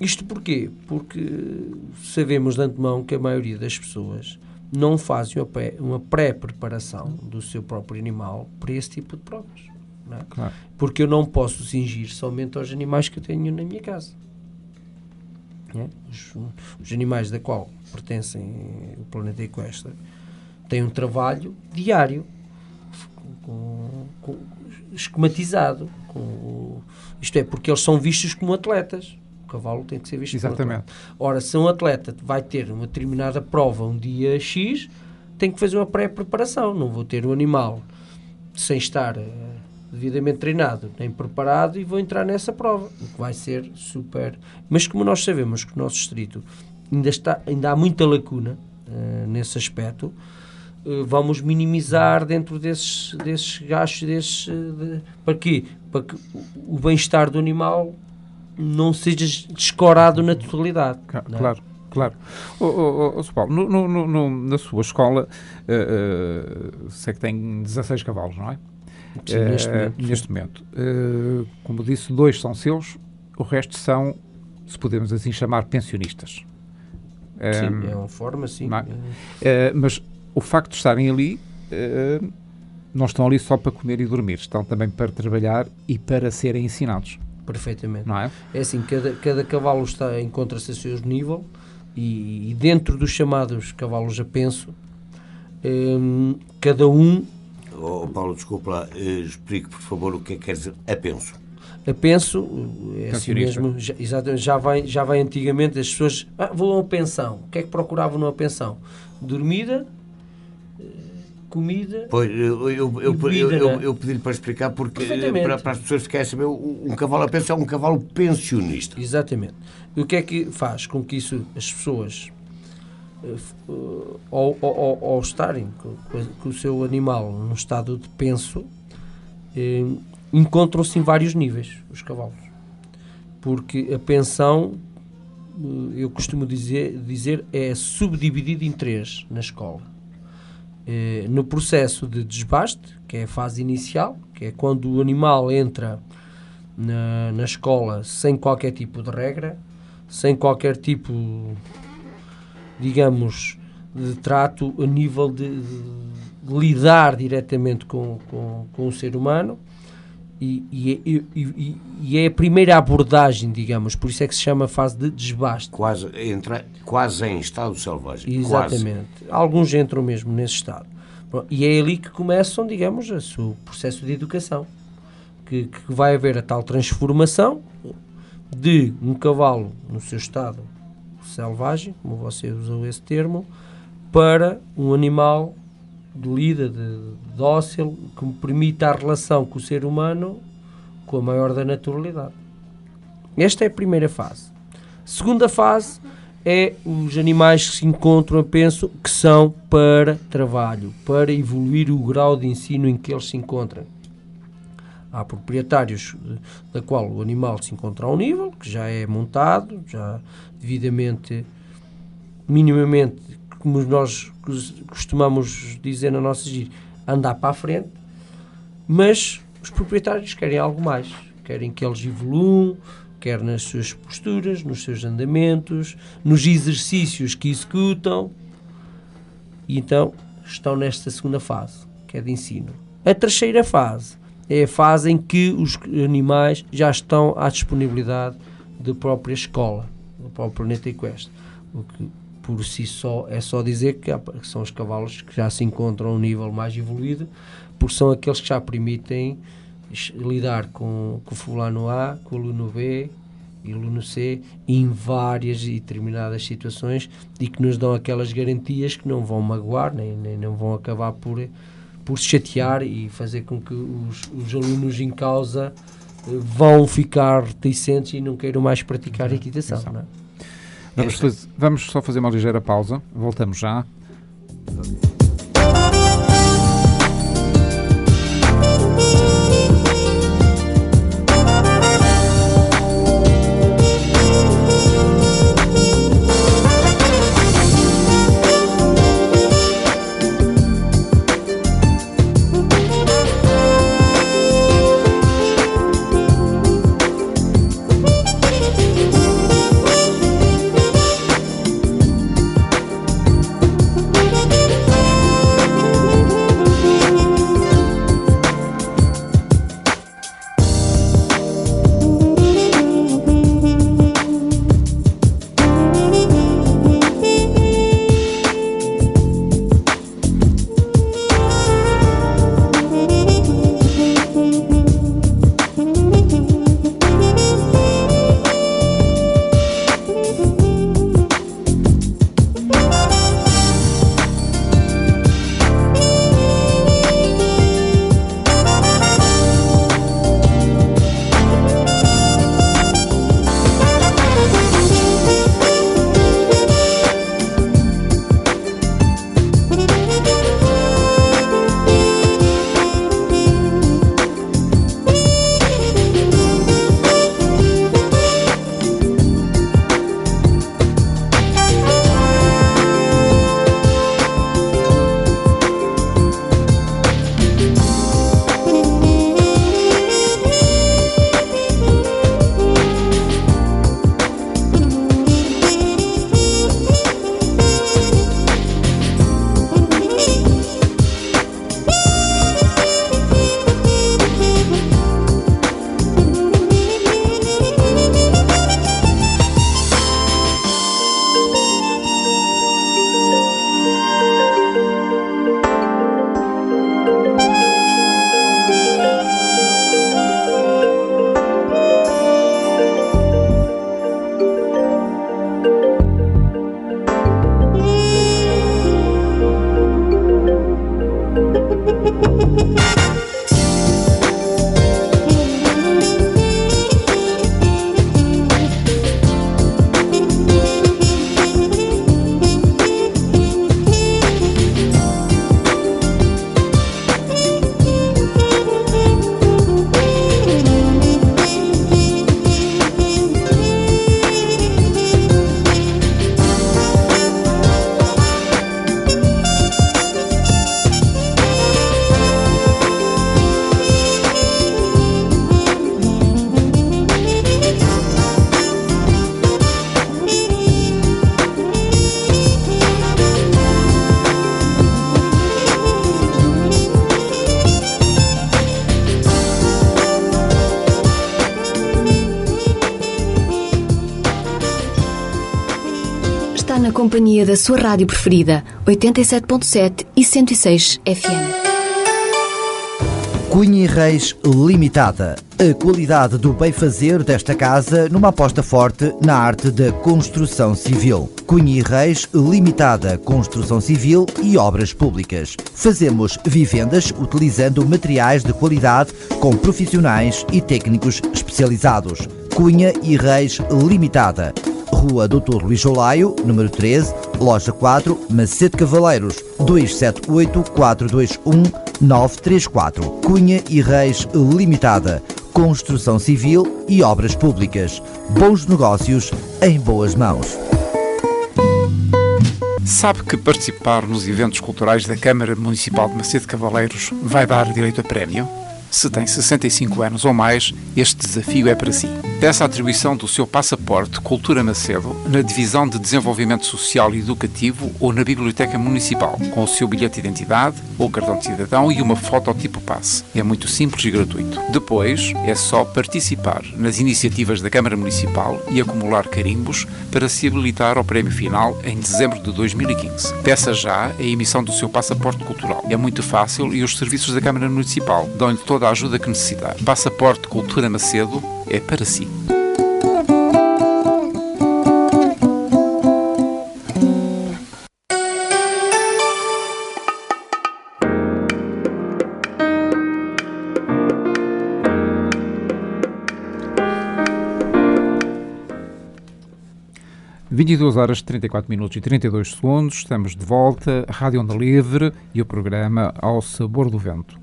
Isto porquê? Porque sabemos de antemão que a maioria das pessoas não fazem uma pré-preparação do seu próprio animal para esse tipo de provas. Não é? Claro. Porque eu não posso cingir somente aos animais que eu tenho na minha casa. Os animais da qual pertencem o Planeta Equestre têm um trabalho diário esquematizado. Isto é, porque eles são vistos como atletas. O cavalo tem que ser visto como atleta. Ora, se um atleta vai ter uma determinada prova um dia X, tem que fazer uma pré-preparação. Não vou ter o animal sem estar devidamente treinado nem preparado e vou entrar nessa prova, o que vai ser super... Mas como nós sabemos que o nosso distrito ainda há muita lacuna nesse aspecto, vamos minimizar dentro desses gastos, para quê? Para que o bem-estar do animal não seja descorado na totalidade. Claro. Paulo, na sua escola, sei que tem 16 cavalos, não é? Sim, neste momento. Como disse, 2 são seus, o resto são, se podemos assim chamar, pensionistas. Sim, é uma forma, sim. Mas o facto de estarem ali, não estão ali só para comer e dormir, estão também para trabalhar e para serem ensinados. Perfeitamente. Não é? É assim, cada cavalo encontra-se a seu nível e dentro dos chamados cavalos a penso, cada um... Paulo, desculpa lá, explique por favor o que é que quer dizer apenso. Apenso é assim mesmo, já vai antigamente as pessoas vão a uma pensão. O que é que procuravam numa pensão? Dormida, comida. Pois, eu pedi-lhe para explicar porque para as pessoas ficarem a saber, um cavalo a penso é um cavalo pensionista. Exatamente. E o que é que faz com que isso as pessoas ao estarem com o seu animal num estado de penso, encontram-se em vários níveis os cavalos, porque a pensão, eu costumo dizer é subdividida em 3 na escola. No processo de desbaste, que é a fase inicial, que é quando o animal entra na escola sem qualquer tipo de regra, sem qualquer tipo, digamos, de trato a nível de lidar diretamente com o ser humano, e é a primeira abordagem, digamos, por isso é que se chama fase de desbaste. Quase em estado selvagem. Exatamente. Quase. Alguns entram mesmo nesse estado. E é ali que começam, digamos, o seu processo de educação, que vai haver a tal transformação de um cavalo no seu estado selvagem, como você usou esse termo, para um animal de lida, de dócil, que me permita a relação com o ser humano com a maior da naturalidade. Esta é a primeira fase. Segunda fase é os animais que se encontram, penso, que são para trabalho, para evoluir o grau de ensino em que eles se encontram. Há proprietários da qual o animal se encontra ao nível, que já é montado, já devidamente, minimamente, como nós costumamos dizer na nossa gíria, andar para a frente, mas os proprietários querem algo mais, querem que eles evoluam, quer nas suas posturas, nos seus andamentos, nos exercícios que executam, e então estão nesta segunda fase, que é de ensino. A terceira fase é a fase em que os animais já estão à disponibilidade da própria escola, do próprio Planeta Equestre, o que por si só é só dizer que são os cavalos que já se encontram a um nível mais evoluído, porque são aqueles que já permitem lidar com o fulano A, com o aluno B e o aluno C em várias e determinadas situações, e que nos dão aquelas garantias que não vão magoar, nem não vão acabar por se chatear e fazer com que os alunos em causa vão ficar reticentes e não queiram mais praticar a equitação. Não é? Vamos só fazer uma ligeira pausa, voltamos já. Na companhia da sua rádio preferida, 87.7 e 106 FM. Cunha e Reis Limitada. A qualidade do bem-fazer desta casa numa aposta forte na arte da construção civil. Cunha e Reis Limitada, construção civil e obras públicas. Fazemos vivendas utilizando materiais de qualidade com profissionais e técnicos especializados. Cunha e Reis Limitada. Rua Dr. Luís Olaio, número 13, Loja 4, Macete Cavaleiros, 278-421-934. Cunha e Reis Limitada. Construção civil e obras públicas. Bons negócios em boas mãos. Sabe que participar nos eventos culturais da Câmara Municipal de Macete Cavaleiros vai dar direito a prémio? Se tem 65 anos ou mais, este desafio é para si. Peça a atribuição do seu passaporte Cultura Macedo na Divisão de Desenvolvimento Social e Educativo ou na Biblioteca Municipal, com o seu bilhete de identidade ou cartão de cidadão e uma foto tipo passe. É muito simples e gratuito. Depois, é só participar nas iniciativas da Câmara Municipal e acumular carimbos para se habilitar ao prémio final em dezembro de 2015. Peça já a emissão do seu passaporte cultural. É muito fácil e os serviços da Câmara Municipal dão-lhe toda a ajuda que necessitar. Passaporte Cultura Macedo é para si. (22h, 34 minutos e 32 segundos). Estamos de volta, Rádio Onda Livre e o programa Ao Sabor do Vento.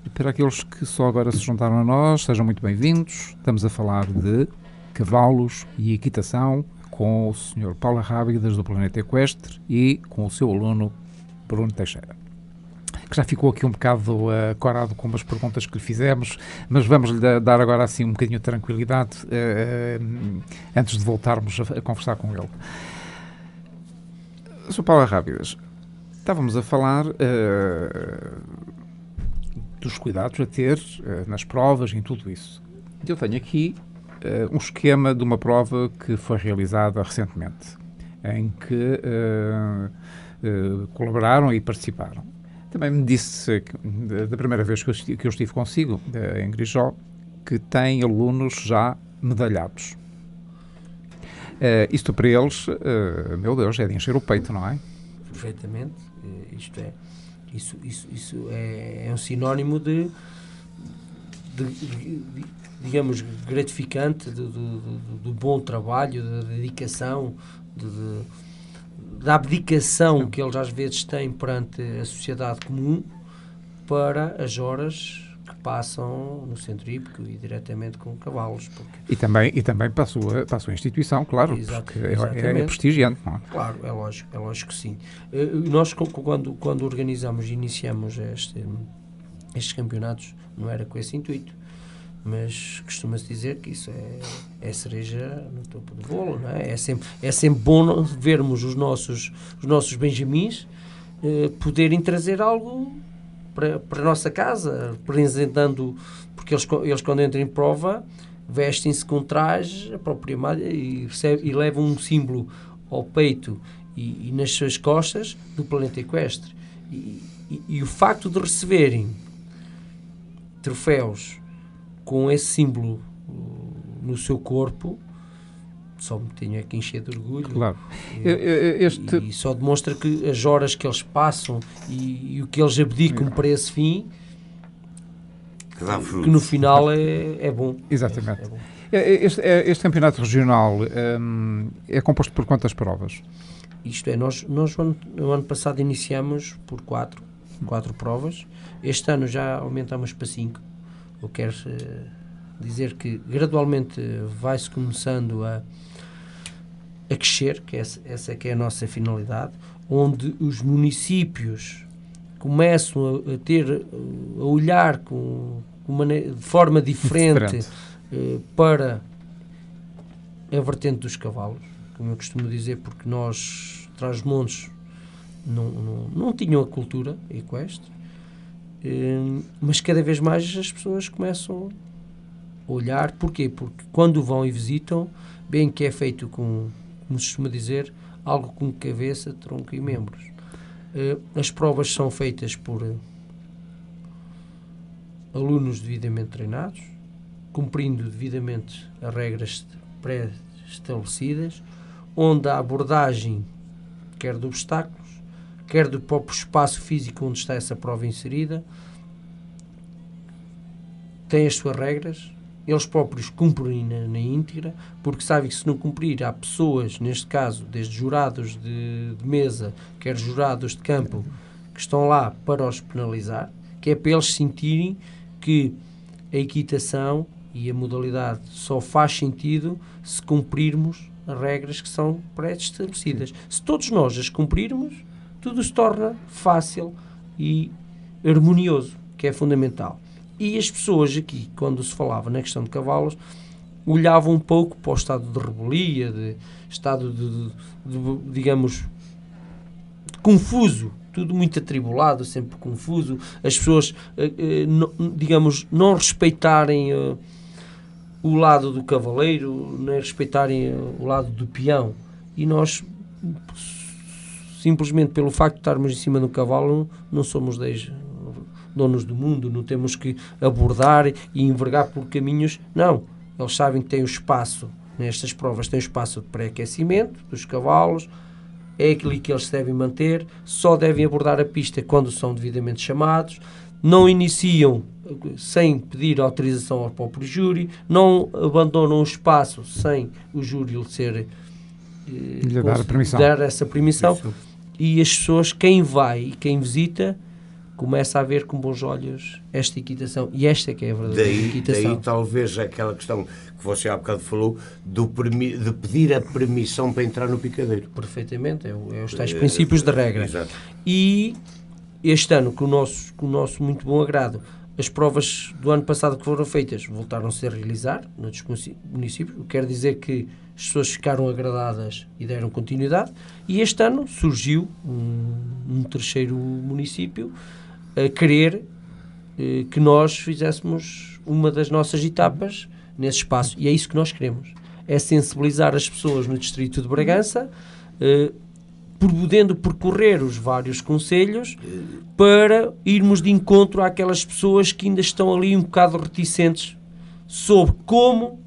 E para aqueles que só agora se juntaram a nós, sejam muito bem-vindos. Estamos a falar de cavalos e equitação com o Sr. Paulo Rábidas do Planeta Equestre e com o seu aluno Bruno Teixeira, que já ficou aqui um bocado corado com umas perguntas que lhe fizemos, mas vamos-lhe dar agora assim um bocadinho de tranquilidade antes de voltarmos a conversar com ele. Sr. Paulo Rábidas, estávamos a falar dos cuidados a ter nas provas e em tudo isso. Eu tenho aqui um esquema de uma prova que foi realizada recentemente, em que colaboraram e participaram. Também me disse, da primeira vez que eu estive consigo, em Grijó, que tem alunos já medalhados. Isto para eles, meu Deus, é de encher o peito, não é? Perfeitamente. Isso é um sinónimo de digamos, gratificante, do bom trabalho, da dedicação, da abdicação que eles às vezes têm perante a sociedade comum para as horas que passam no centro hípico e diretamente com cavalos. E também para a sua instituição, claro, porque é prestigiante, não é? Claro, é lógico que sim. Nós, quando organizamos e iniciamos estes campeonatos, não era com esse intuito, mas costuma-se dizer que isso é cereja no topo do bolo, não é? É sempre bom vermos os nossos benjamins poderem trazer algo para a nossa casa, apresentando, porque eles quando entram em prova vestem-se com traje, a própria malha, e levam um símbolo ao peito e nas suas costas do Planeta Equestre. E o facto de receberem troféus com esse símbolo no seu corpo, só me tenho aqui encher de orgulho. Claro. E só demonstra que as horas que eles passam e o que eles abdicam para esse fim, que no final é bom. Exatamente. É bom. Este campeonato regional é composto por quantas provas? Isto é, nós no ano passado iniciamos por 4 provas. Este ano já aumentamos para 5. Eu quero dizer que gradualmente vai-se começando a crescer, que essa que é a nossa finalidade, onde os municípios começam a olhar de forma diferente. Para a vertente dos cavalos, como eu costumo dizer, porque nós, Trás-os-Montes, não tinham a cultura equestre, mas cada vez mais as pessoas começam a olhar. Porquê? Porque quando vão e visitam, bem que é feito como se costuma dizer, algo com cabeça, tronco e membros. As provas são feitas por alunos devidamente treinados, cumprindo devidamente as regras pré-estabelecidas, onde a abordagem, quer de obstáculos, quer do próprio espaço físico onde está essa prova inserida, tem as suas regras eles próprios cumprem na íntegra, porque sabem que se não cumprir, há pessoas, neste caso, desde jurados de mesa, quer jurados de campo, que estão lá para os penalizar, que é para eles sentirem que a equitação e a modalidade só faz sentido se cumprirmos as regras que são pré-estabelecidas. Se todos nós as cumprirmos, tudo se torna fácil e harmonioso, que é fundamental. E as pessoas aqui, quando se falava na questão de cavalos, olhavam um pouco para o estado de rebelia, de estado de digamos, confuso, tudo muito atribulado, sempre confuso, as pessoas, digamos, não respeitarem o lado do cavaleiro, nem respeitarem o lado do peão. E nós, simplesmente pelo facto de estarmos em cima do cavalo, não somos donos do mundo, não temos que abordar e envergar por caminhos. Não, eles sabem que tem o espaço, nestas provas tem o espaço de pré-aquecimento dos cavalos, é aquilo que eles devem manter, só devem abordar a pista quando são devidamente chamados, não iniciam sem pedir autorização ao próprio júri, não abandonam o espaço sem o júri lhe ser dar essa permissão. E as pessoas, quem vai e quem visita, começa a ver com bons olhos esta equitação. E esta é que é a verdadeira equitação. Daí talvez aquela questão que você há bocado falou de pedir a permissão para entrar no picadeiro. Perfeitamente, é os tais princípios de regra. Exato. E este ano, com o nosso muito bom agrado, as provas do ano passado que foram feitas voltaram-se a realizar noutros municípios, o que quer dizer que as pessoas ficaram agradadas e deram continuidade, e este ano surgiu um terceiro município a querer que nós fizéssemos uma das nossas etapas nesse espaço, e é isso que nós queremos, é sensibilizar as pessoas no distrito de Bragança, podendo percorrer os vários concelhos para irmos de encontro àquelas pessoas que ainda estão ali um bocado reticentes sobre como,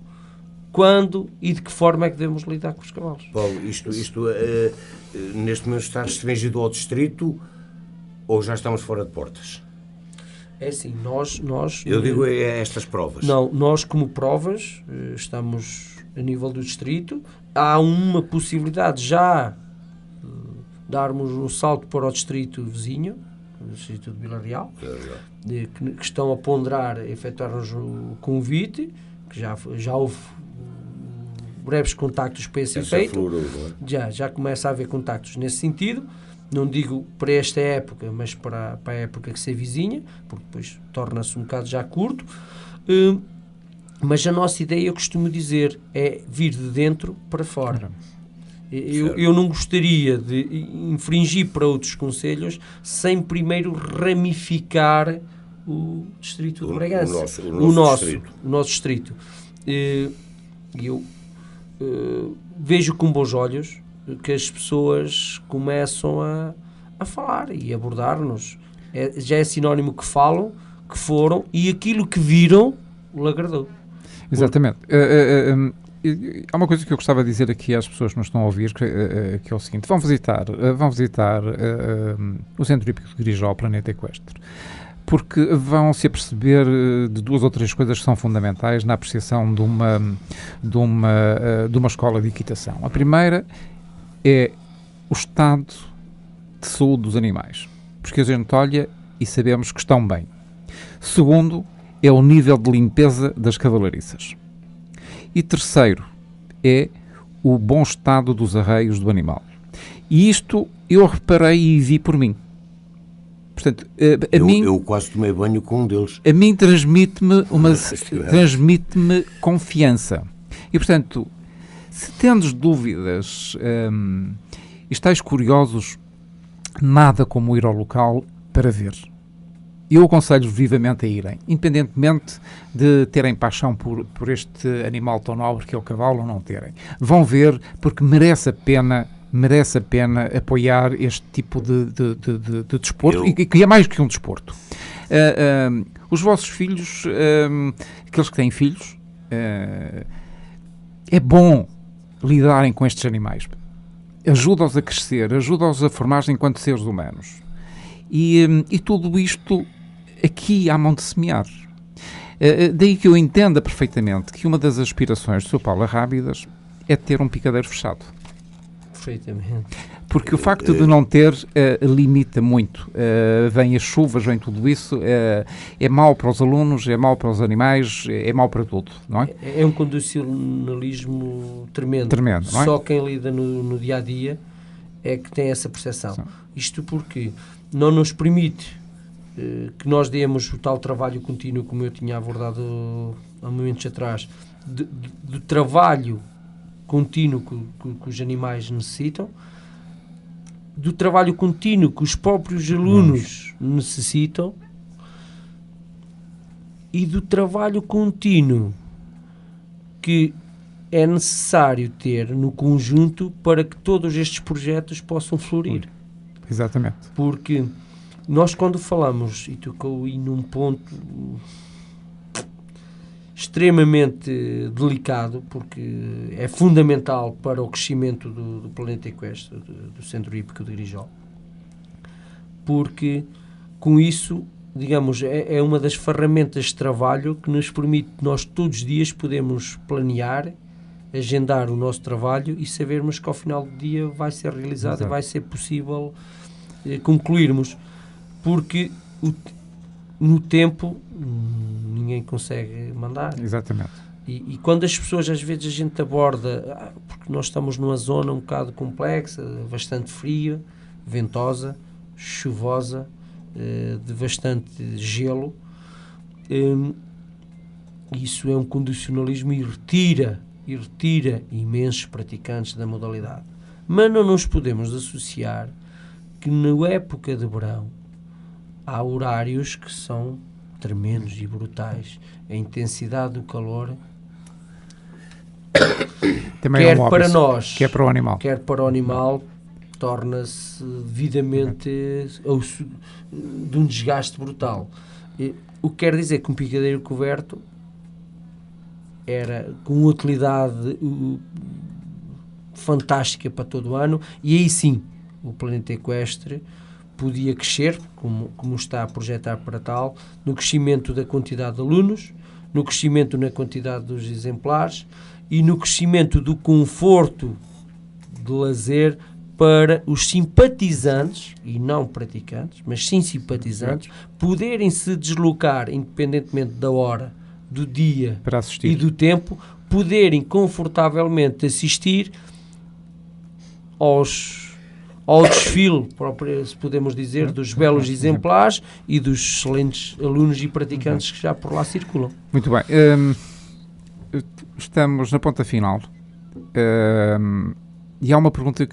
quando e de que forma é que devemos lidar com os cavalos. Paulo, isto neste momento está restringido ao distrito ou já estamos fora de portas? É assim, nós... Eu digo estas provas. Não, nós como provas estamos a nível do distrito. Há uma possibilidade já darmos um salto para o distrito vizinho, o distrito de Vila Real, que estão a ponderar, efetuar-nos o convite, que já houve breves contactos para esse efeito. Já começa a haver contactos nesse sentido. Não digo para esta época, mas para a época que se avizinha, porque depois torna-se um bocado já curto. Mas a nossa ideia, eu costumo dizer, é vir de dentro para fora. Eu não gostaria de infringir para outros concelhos sem primeiro ramificar o distrito de Bragança. O nosso distrito. Eu vejo com bons olhos que as pessoas começam a falar e abordar-nos. Já é sinónimo que falam, que foram, e aquilo que viram o agradou. Exatamente. Há uma coisa que eu gostava de dizer aqui às pessoas que nos estão a ouvir, que é o seguinte: vão visitar o Centro Hípico de Grijó, o Planeta Equestre, porque vão-se aperceber de duas ou três coisas que são fundamentais na apreciação de uma escola de equitação. A primeira é o estado de saúde dos animais, porque a gente olha e sabemos que estão bem. Segundo, é o nível de limpeza das cavalariças. E terceiro, é o bom estado dos arreios do animal. E isto eu reparei e vi por mim. Portanto, eu quase tomei banho com um deles. A mim transmite-me confiança. E, portanto, se tendes dúvidas e estáis curiosos, nada como ir ao local para ver. Eu aconselho vivamente a irem, independentemente de terem paixão por este animal tão nobre que é o cavalo ou não terem. Vão ver, porque merece a pena apoiar este tipo de desporto, e que é mais que um desporto. Os vossos filhos, aqueles que têm filhos, é bom lidarem com estes animais. Ajuda-os a crescer, ajuda-os a formar-se enquanto seres humanos. E tudo isto aqui à mão de semear. Daí que eu entenda perfeitamente que uma das aspirações do Sr. Paulo Rábidas é ter um picadeiro fechado. Perfeitamente. Porque o facto de não ter limita muito. Vem as chuvas, vem tudo isso. É mau para os alunos, é mau para os animais, é mau para tudo, não é? É um condicionalismo tremendo. Tremendo, não é? Só quem lida no dia-a-dia é que tem essa percepção. Isto porque não nos permite que nós demos o tal trabalho contínuo, como eu tinha abordado há momentos atrás, do trabalho contínuo que os animais necessitam, do trabalho contínuo que os próprios alunos necessitam e do trabalho contínuo que é necessário ter no conjunto para que todos estes projetos possam florir. Exatamente. Porque nós, quando falamos, e tocou aí num ponto extremamente delicado, porque é fundamental para o crescimento do Planeta Equestre, do Centro Hípico de Grijol, porque com isso, digamos, é uma das ferramentas de trabalho que nos permite, nós todos os dias podemos planear, agendar o nosso trabalho e sabermos que ao final do dia vai ser realizado. Exato. Vai ser possível concluirmos, porque no tempo ninguém consegue mandar. Exatamente. E quando as pessoas, às vezes a gente aborda, porque nós estamos numa zona um bocado complexa, bastante fria, ventosa, chuvosa, de bastante gelo, isso é um condicionalismo e retira imensos praticantes da modalidade. Mas não nos podemos associar que na época de verão há horários que são tremendos e brutais. A intensidade do calor, também quer é para nós, quer para o animal, torna-se devidamente de um desgaste brutal. O que quer dizer que um picadeiro coberto era com utilidade fantástica para todo o ano, e aí sim o Planeta Equestre podia crescer, como está a projetar para tal, no crescimento da quantidade de alunos, no crescimento na quantidade dos exemplares e no crescimento do conforto de lazer para os simpatizantes, e não praticantes, mas sim simpatizantes, poderem se deslocar, independentemente da hora, do dia e do tempo, poderem confortavelmente assistir ao desfile, se podemos dizer, dos belos exemplares e dos excelentes alunos e praticantes que já por lá circulam. Muito bem. Estamos na ponta final. E há uma pergunta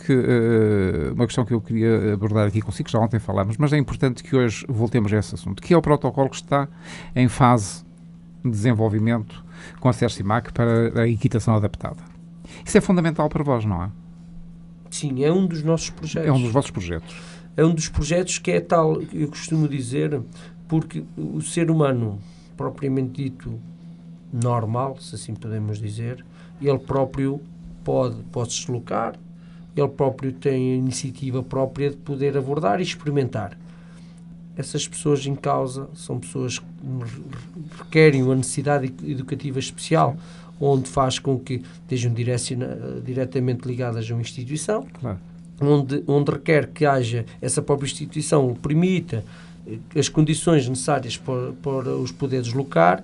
uma questão que eu queria abordar aqui consigo, que já ontem falámos, mas é importante que hoje voltemos a esse assunto, que é o protocolo que está em fase de desenvolvimento com a CERCIMAC para a equitação adaptada. Isso é fundamental para vós, não é? Sim, é um dos nossos projetos. É um dos vossos projetos. É um dos projetos que é tal, eu costumo dizer, porque o ser humano, propriamente dito, normal, se assim podemos dizer, ele próprio pode se deslocar, ele próprio tem a iniciativa própria de poder abordar e experimentar. Essas pessoas em causa são pessoas que requerem uma necessidade educativa especial, onde faz com que estejam diretamente ligadas a uma instituição, claro, onde requer que haja essa própria instituição, permita as condições necessárias para os poder deslocar,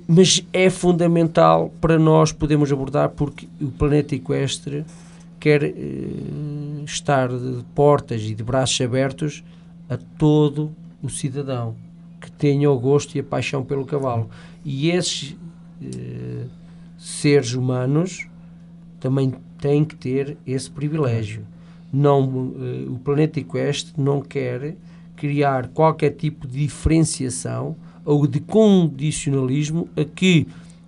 mas é fundamental para nós podermos abordar, porque o Planeta Equestre quer estar de portas e de braços abertos a todo o cidadão que tenha o gosto e a paixão pelo cavalo. E esses seres humanos também têm que ter esse privilégio. O Planeta Equestre não quer criar qualquer tipo de diferenciação ou de condicionalismo a que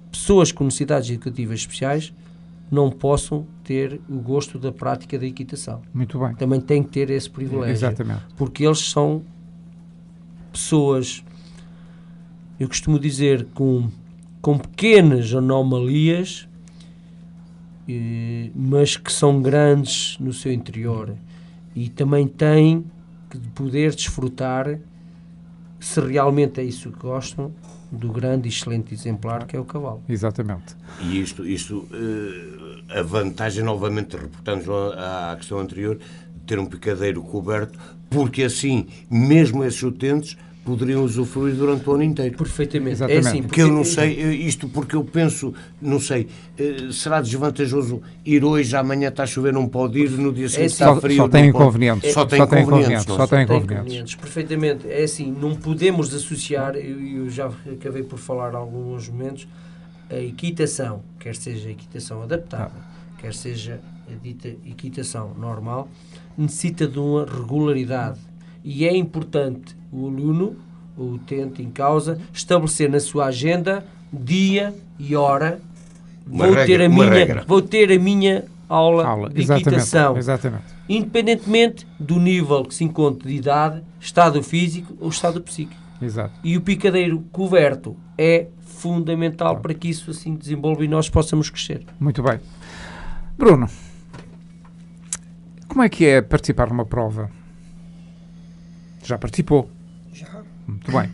pessoas com necessidades educativas especiais não possam ter o gosto da prática da equitação. Muito bem. Também têm que ter esse privilégio. Exatamente. Porque eles são pessoas, eu costumo dizer, com pequenas anomalias, mas que são grandes no seu interior, e também têm que poder desfrutar se realmente é isso que gostam, do grande e excelente exemplar que é o cavalo. Exatamente. E isto a vantagem, novamente, reportando à questão anterior, de ter um picadeiro coberto, porque assim, mesmo esses utentes poderiam usufruir durante o ano inteiro. Perfeitamente. Exatamente. É assim, Porque eu não sei, isto porque eu penso, não sei, será desvantajoso ir hoje, amanhã está a chover, não pode ir, no dia seguinte está frio, só tem não pode. inconvenientes. Só tem inconvenientes. Só tem Tem inconvenientes. inconvenientes, perfeitamente. É assim, não podemos associar, eu já acabei por falar em alguns momentos, a equitação, quer seja a equitação adaptada, quer seja a dita equitação normal, necessita de uma regularidade. E é importante o aluno, o utente em causa, estabelecer na sua agenda dia e hora. Vou ter a minha aula de equitação. Exatamente. Independentemente do nível que se encontre de idade, estado físico ou estado psíquico. Exato. E o picadeiro coberto é fundamental para que isso assim desenvolva e nós possamos crescer. Muito bem. Bruno, como é que é participar numa prova? Já participou? Já. Muito bem.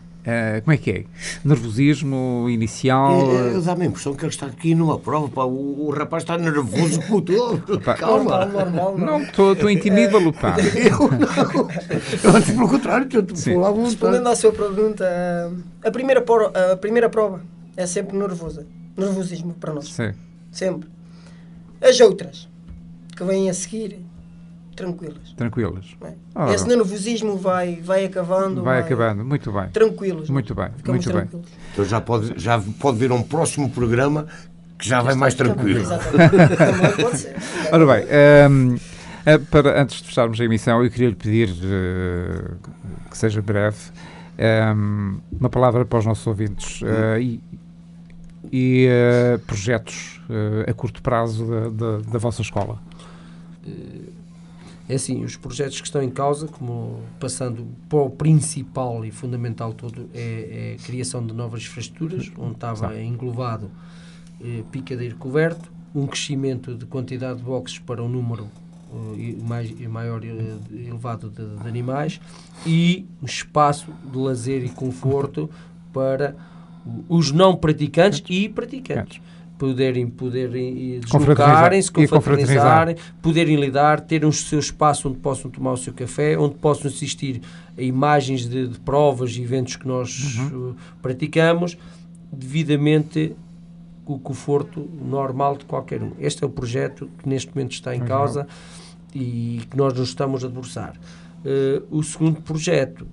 Como é que é? Nervosismo inicial? Dá-me a impressão que ele está aqui numa prova, pá, o rapaz está nervoso com tudo. Calma. Normal. Não, estou a intimidá-lo, pá. Eu não. Antes, pelo contrário, eu falava um Respondendo à sua pergunta, a primeira prova é sempre nervosismo para nós. Sim. Sempre. As outras que vêm a seguir, tranquilas. Tranquilas. Não é? Ora. Esse nervosismo vai acabando. Vai acabando. Muito bem. Tranquilos. Muito bem. Ficamos Muito bem. tranquilos. Então já pode vir um próximo programa que já vai mais tranquilo. Exatamente. Também pode ser. Ora bem, antes de fecharmos a emissão, eu queria lhe pedir que seja breve uma palavra para os nossos ouvintes e projetos a curto prazo da vossa escola. É assim, os projetos que estão em causa, como passando para o principal e fundamental todo, é a criação de novas infraestruturas, onde estava englobado picadeiro coberto, um crescimento de quantidade de boxes para um número maior elevado de animais e um espaço de lazer e conforto para os não praticantes e praticantes. Poderem deslocarem-se, confraternizarem, poderem lidar, ter um seu espaço onde possam tomar o seu café, onde possam assistir a imagens de provas e eventos que nós praticamos, devidamente o conforto normal de qualquer um. Este é o projeto que neste momento está em causa e que nós nos estamos a debruçar. O segundo projeto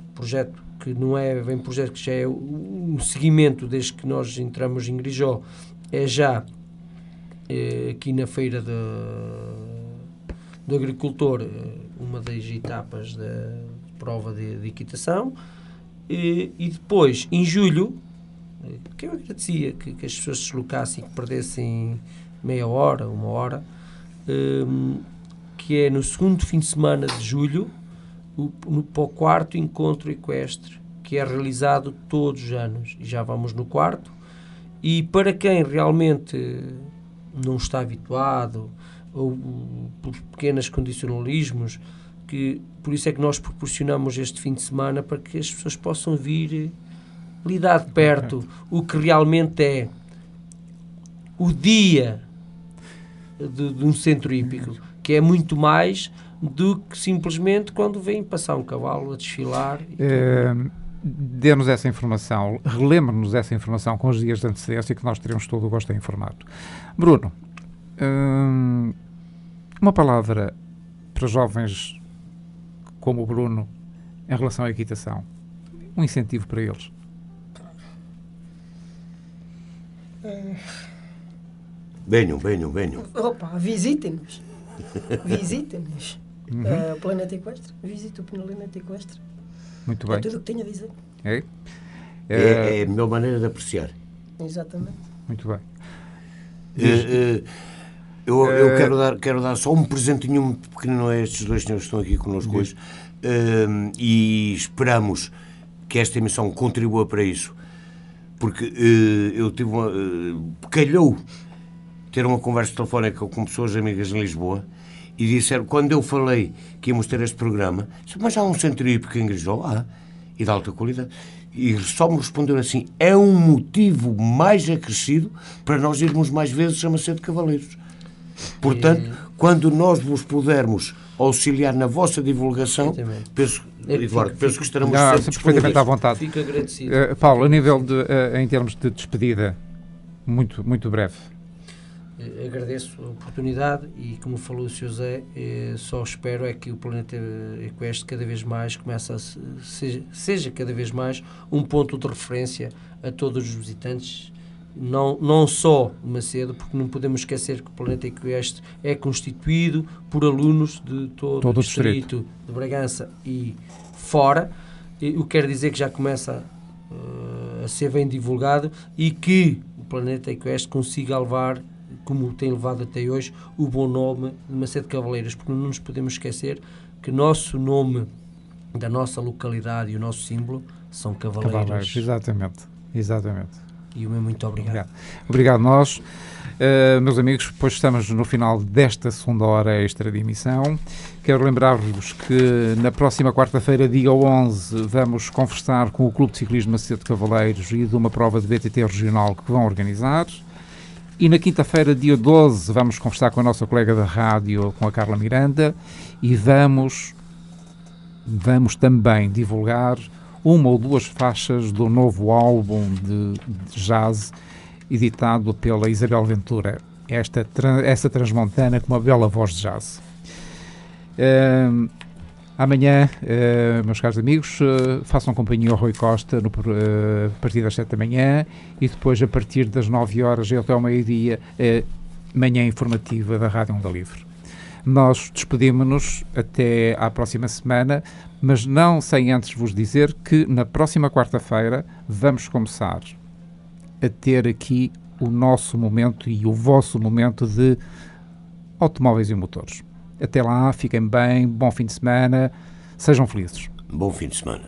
que não é bem projeto, que já é um seguimento desde que nós entramos em Grijó, é já aqui na feira do agricultor uma das etapas da prova de equitação e depois em julho, que eu agradecia que as pessoas se deslocassem e que perdessem meia hora, uma hora, que é no segundo fim de semana de julho, para o quarto encontro equestre, que é realizado todos os anos, e já vamos no quarto. E para quem realmente não está habituado, ou por pequenos condicionalismos, por isso é que nós proporcionamos este fim de semana para que as pessoas possam vir lidar de perto o que realmente é o dia de um centro hípico, que é muito mais do que simplesmente quando vêm passar um cavalo a desfilar. Dê-nos essa informação, relembre-nos essa informação com os dias de antecedência, que nós teremos todo o gosto de informar. Bruno, uma palavra para jovens como o Bruno em relação à equitação, um incentivo para eles. Venham. Opa, visitem-nos. O Planeta Equestre. Visite o Planeta Equestre. Muito bem. É tudo o que tenho a dizer. É a melhor maneira de apreciar. Exatamente. Muito bem. Eu quero dar só um presentinho muito pequenino a estes dois senhores que estão aqui connosco hoje e esperamos que esta emissão contribua para isso, porque eu tive calhou ter uma conversa telefónica com pessoas amigas em Lisboa e disseram, quando eu falei que íamos ter este programa, mas há um centro hípico em Grijó? e de alta qualidade. E só me responderam assim: é um motivo mais acrescido para nós irmos mais vezes a Macedo Cavaleiros. Portanto, quando nós vos pudermos auxiliar na vossa divulgação, penso que estaremos sempre perfeitamente à vontade. Fico agradecido. Paulo, a nível em termos de despedida, muito, muito breve. Agradeço a oportunidade e, como falou o Sr. Zé, só espero é que o Planeta Equestre cada vez mais comece a seja cada vez mais um ponto de referência a todos os visitantes, não só de Macedo, porque não podemos esquecer que o Planeta Equestre é constituído por alunos de todo o distrito de Bragança e fora, o que quer dizer que já começa a ser bem divulgado e que o Planeta Equestre consiga levar, como tem levado até hoje, o bom nome de Macedo Cavaleiros, porque não nos podemos esquecer que o nosso nome da nossa localidade e o nosso símbolo são cavaleiros. Exatamente. E o meu muito obrigado. Obrigado nós. Meus amigos, depois estamos no final desta segunda hora extra de emissão. Quero lembrar-vos que na próxima quarta-feira, dia 11, vamos conversar com o Clube de Ciclismo Macedo Cavaleiros e de uma prova de BTT regional que vão organizar. E na quinta-feira, dia 12, vamos conversar com a nossa colega da rádio, com a Carla Miranda, e vamos também divulgar uma ou duas faixas do novo álbum de jazz editado pela Isabel Ventura, essa transmontana com uma bela voz de jazz. Amanhã, meus caros amigos, façam companhia ao Rui Costa a partir das 7 da manhã e depois a partir das 9 horas e até ao meio-dia, manhã informativa da Rádio Onda Livre. Nós despedimos-nos até à próxima semana, mas não sem antes vos dizer que na próxima quarta-feira vamos começar a ter aqui o nosso momento e o vosso momento de automóveis e motores. Até lá, fiquem bem, bom fim de semana, sejam felizes. Bom fim de semana.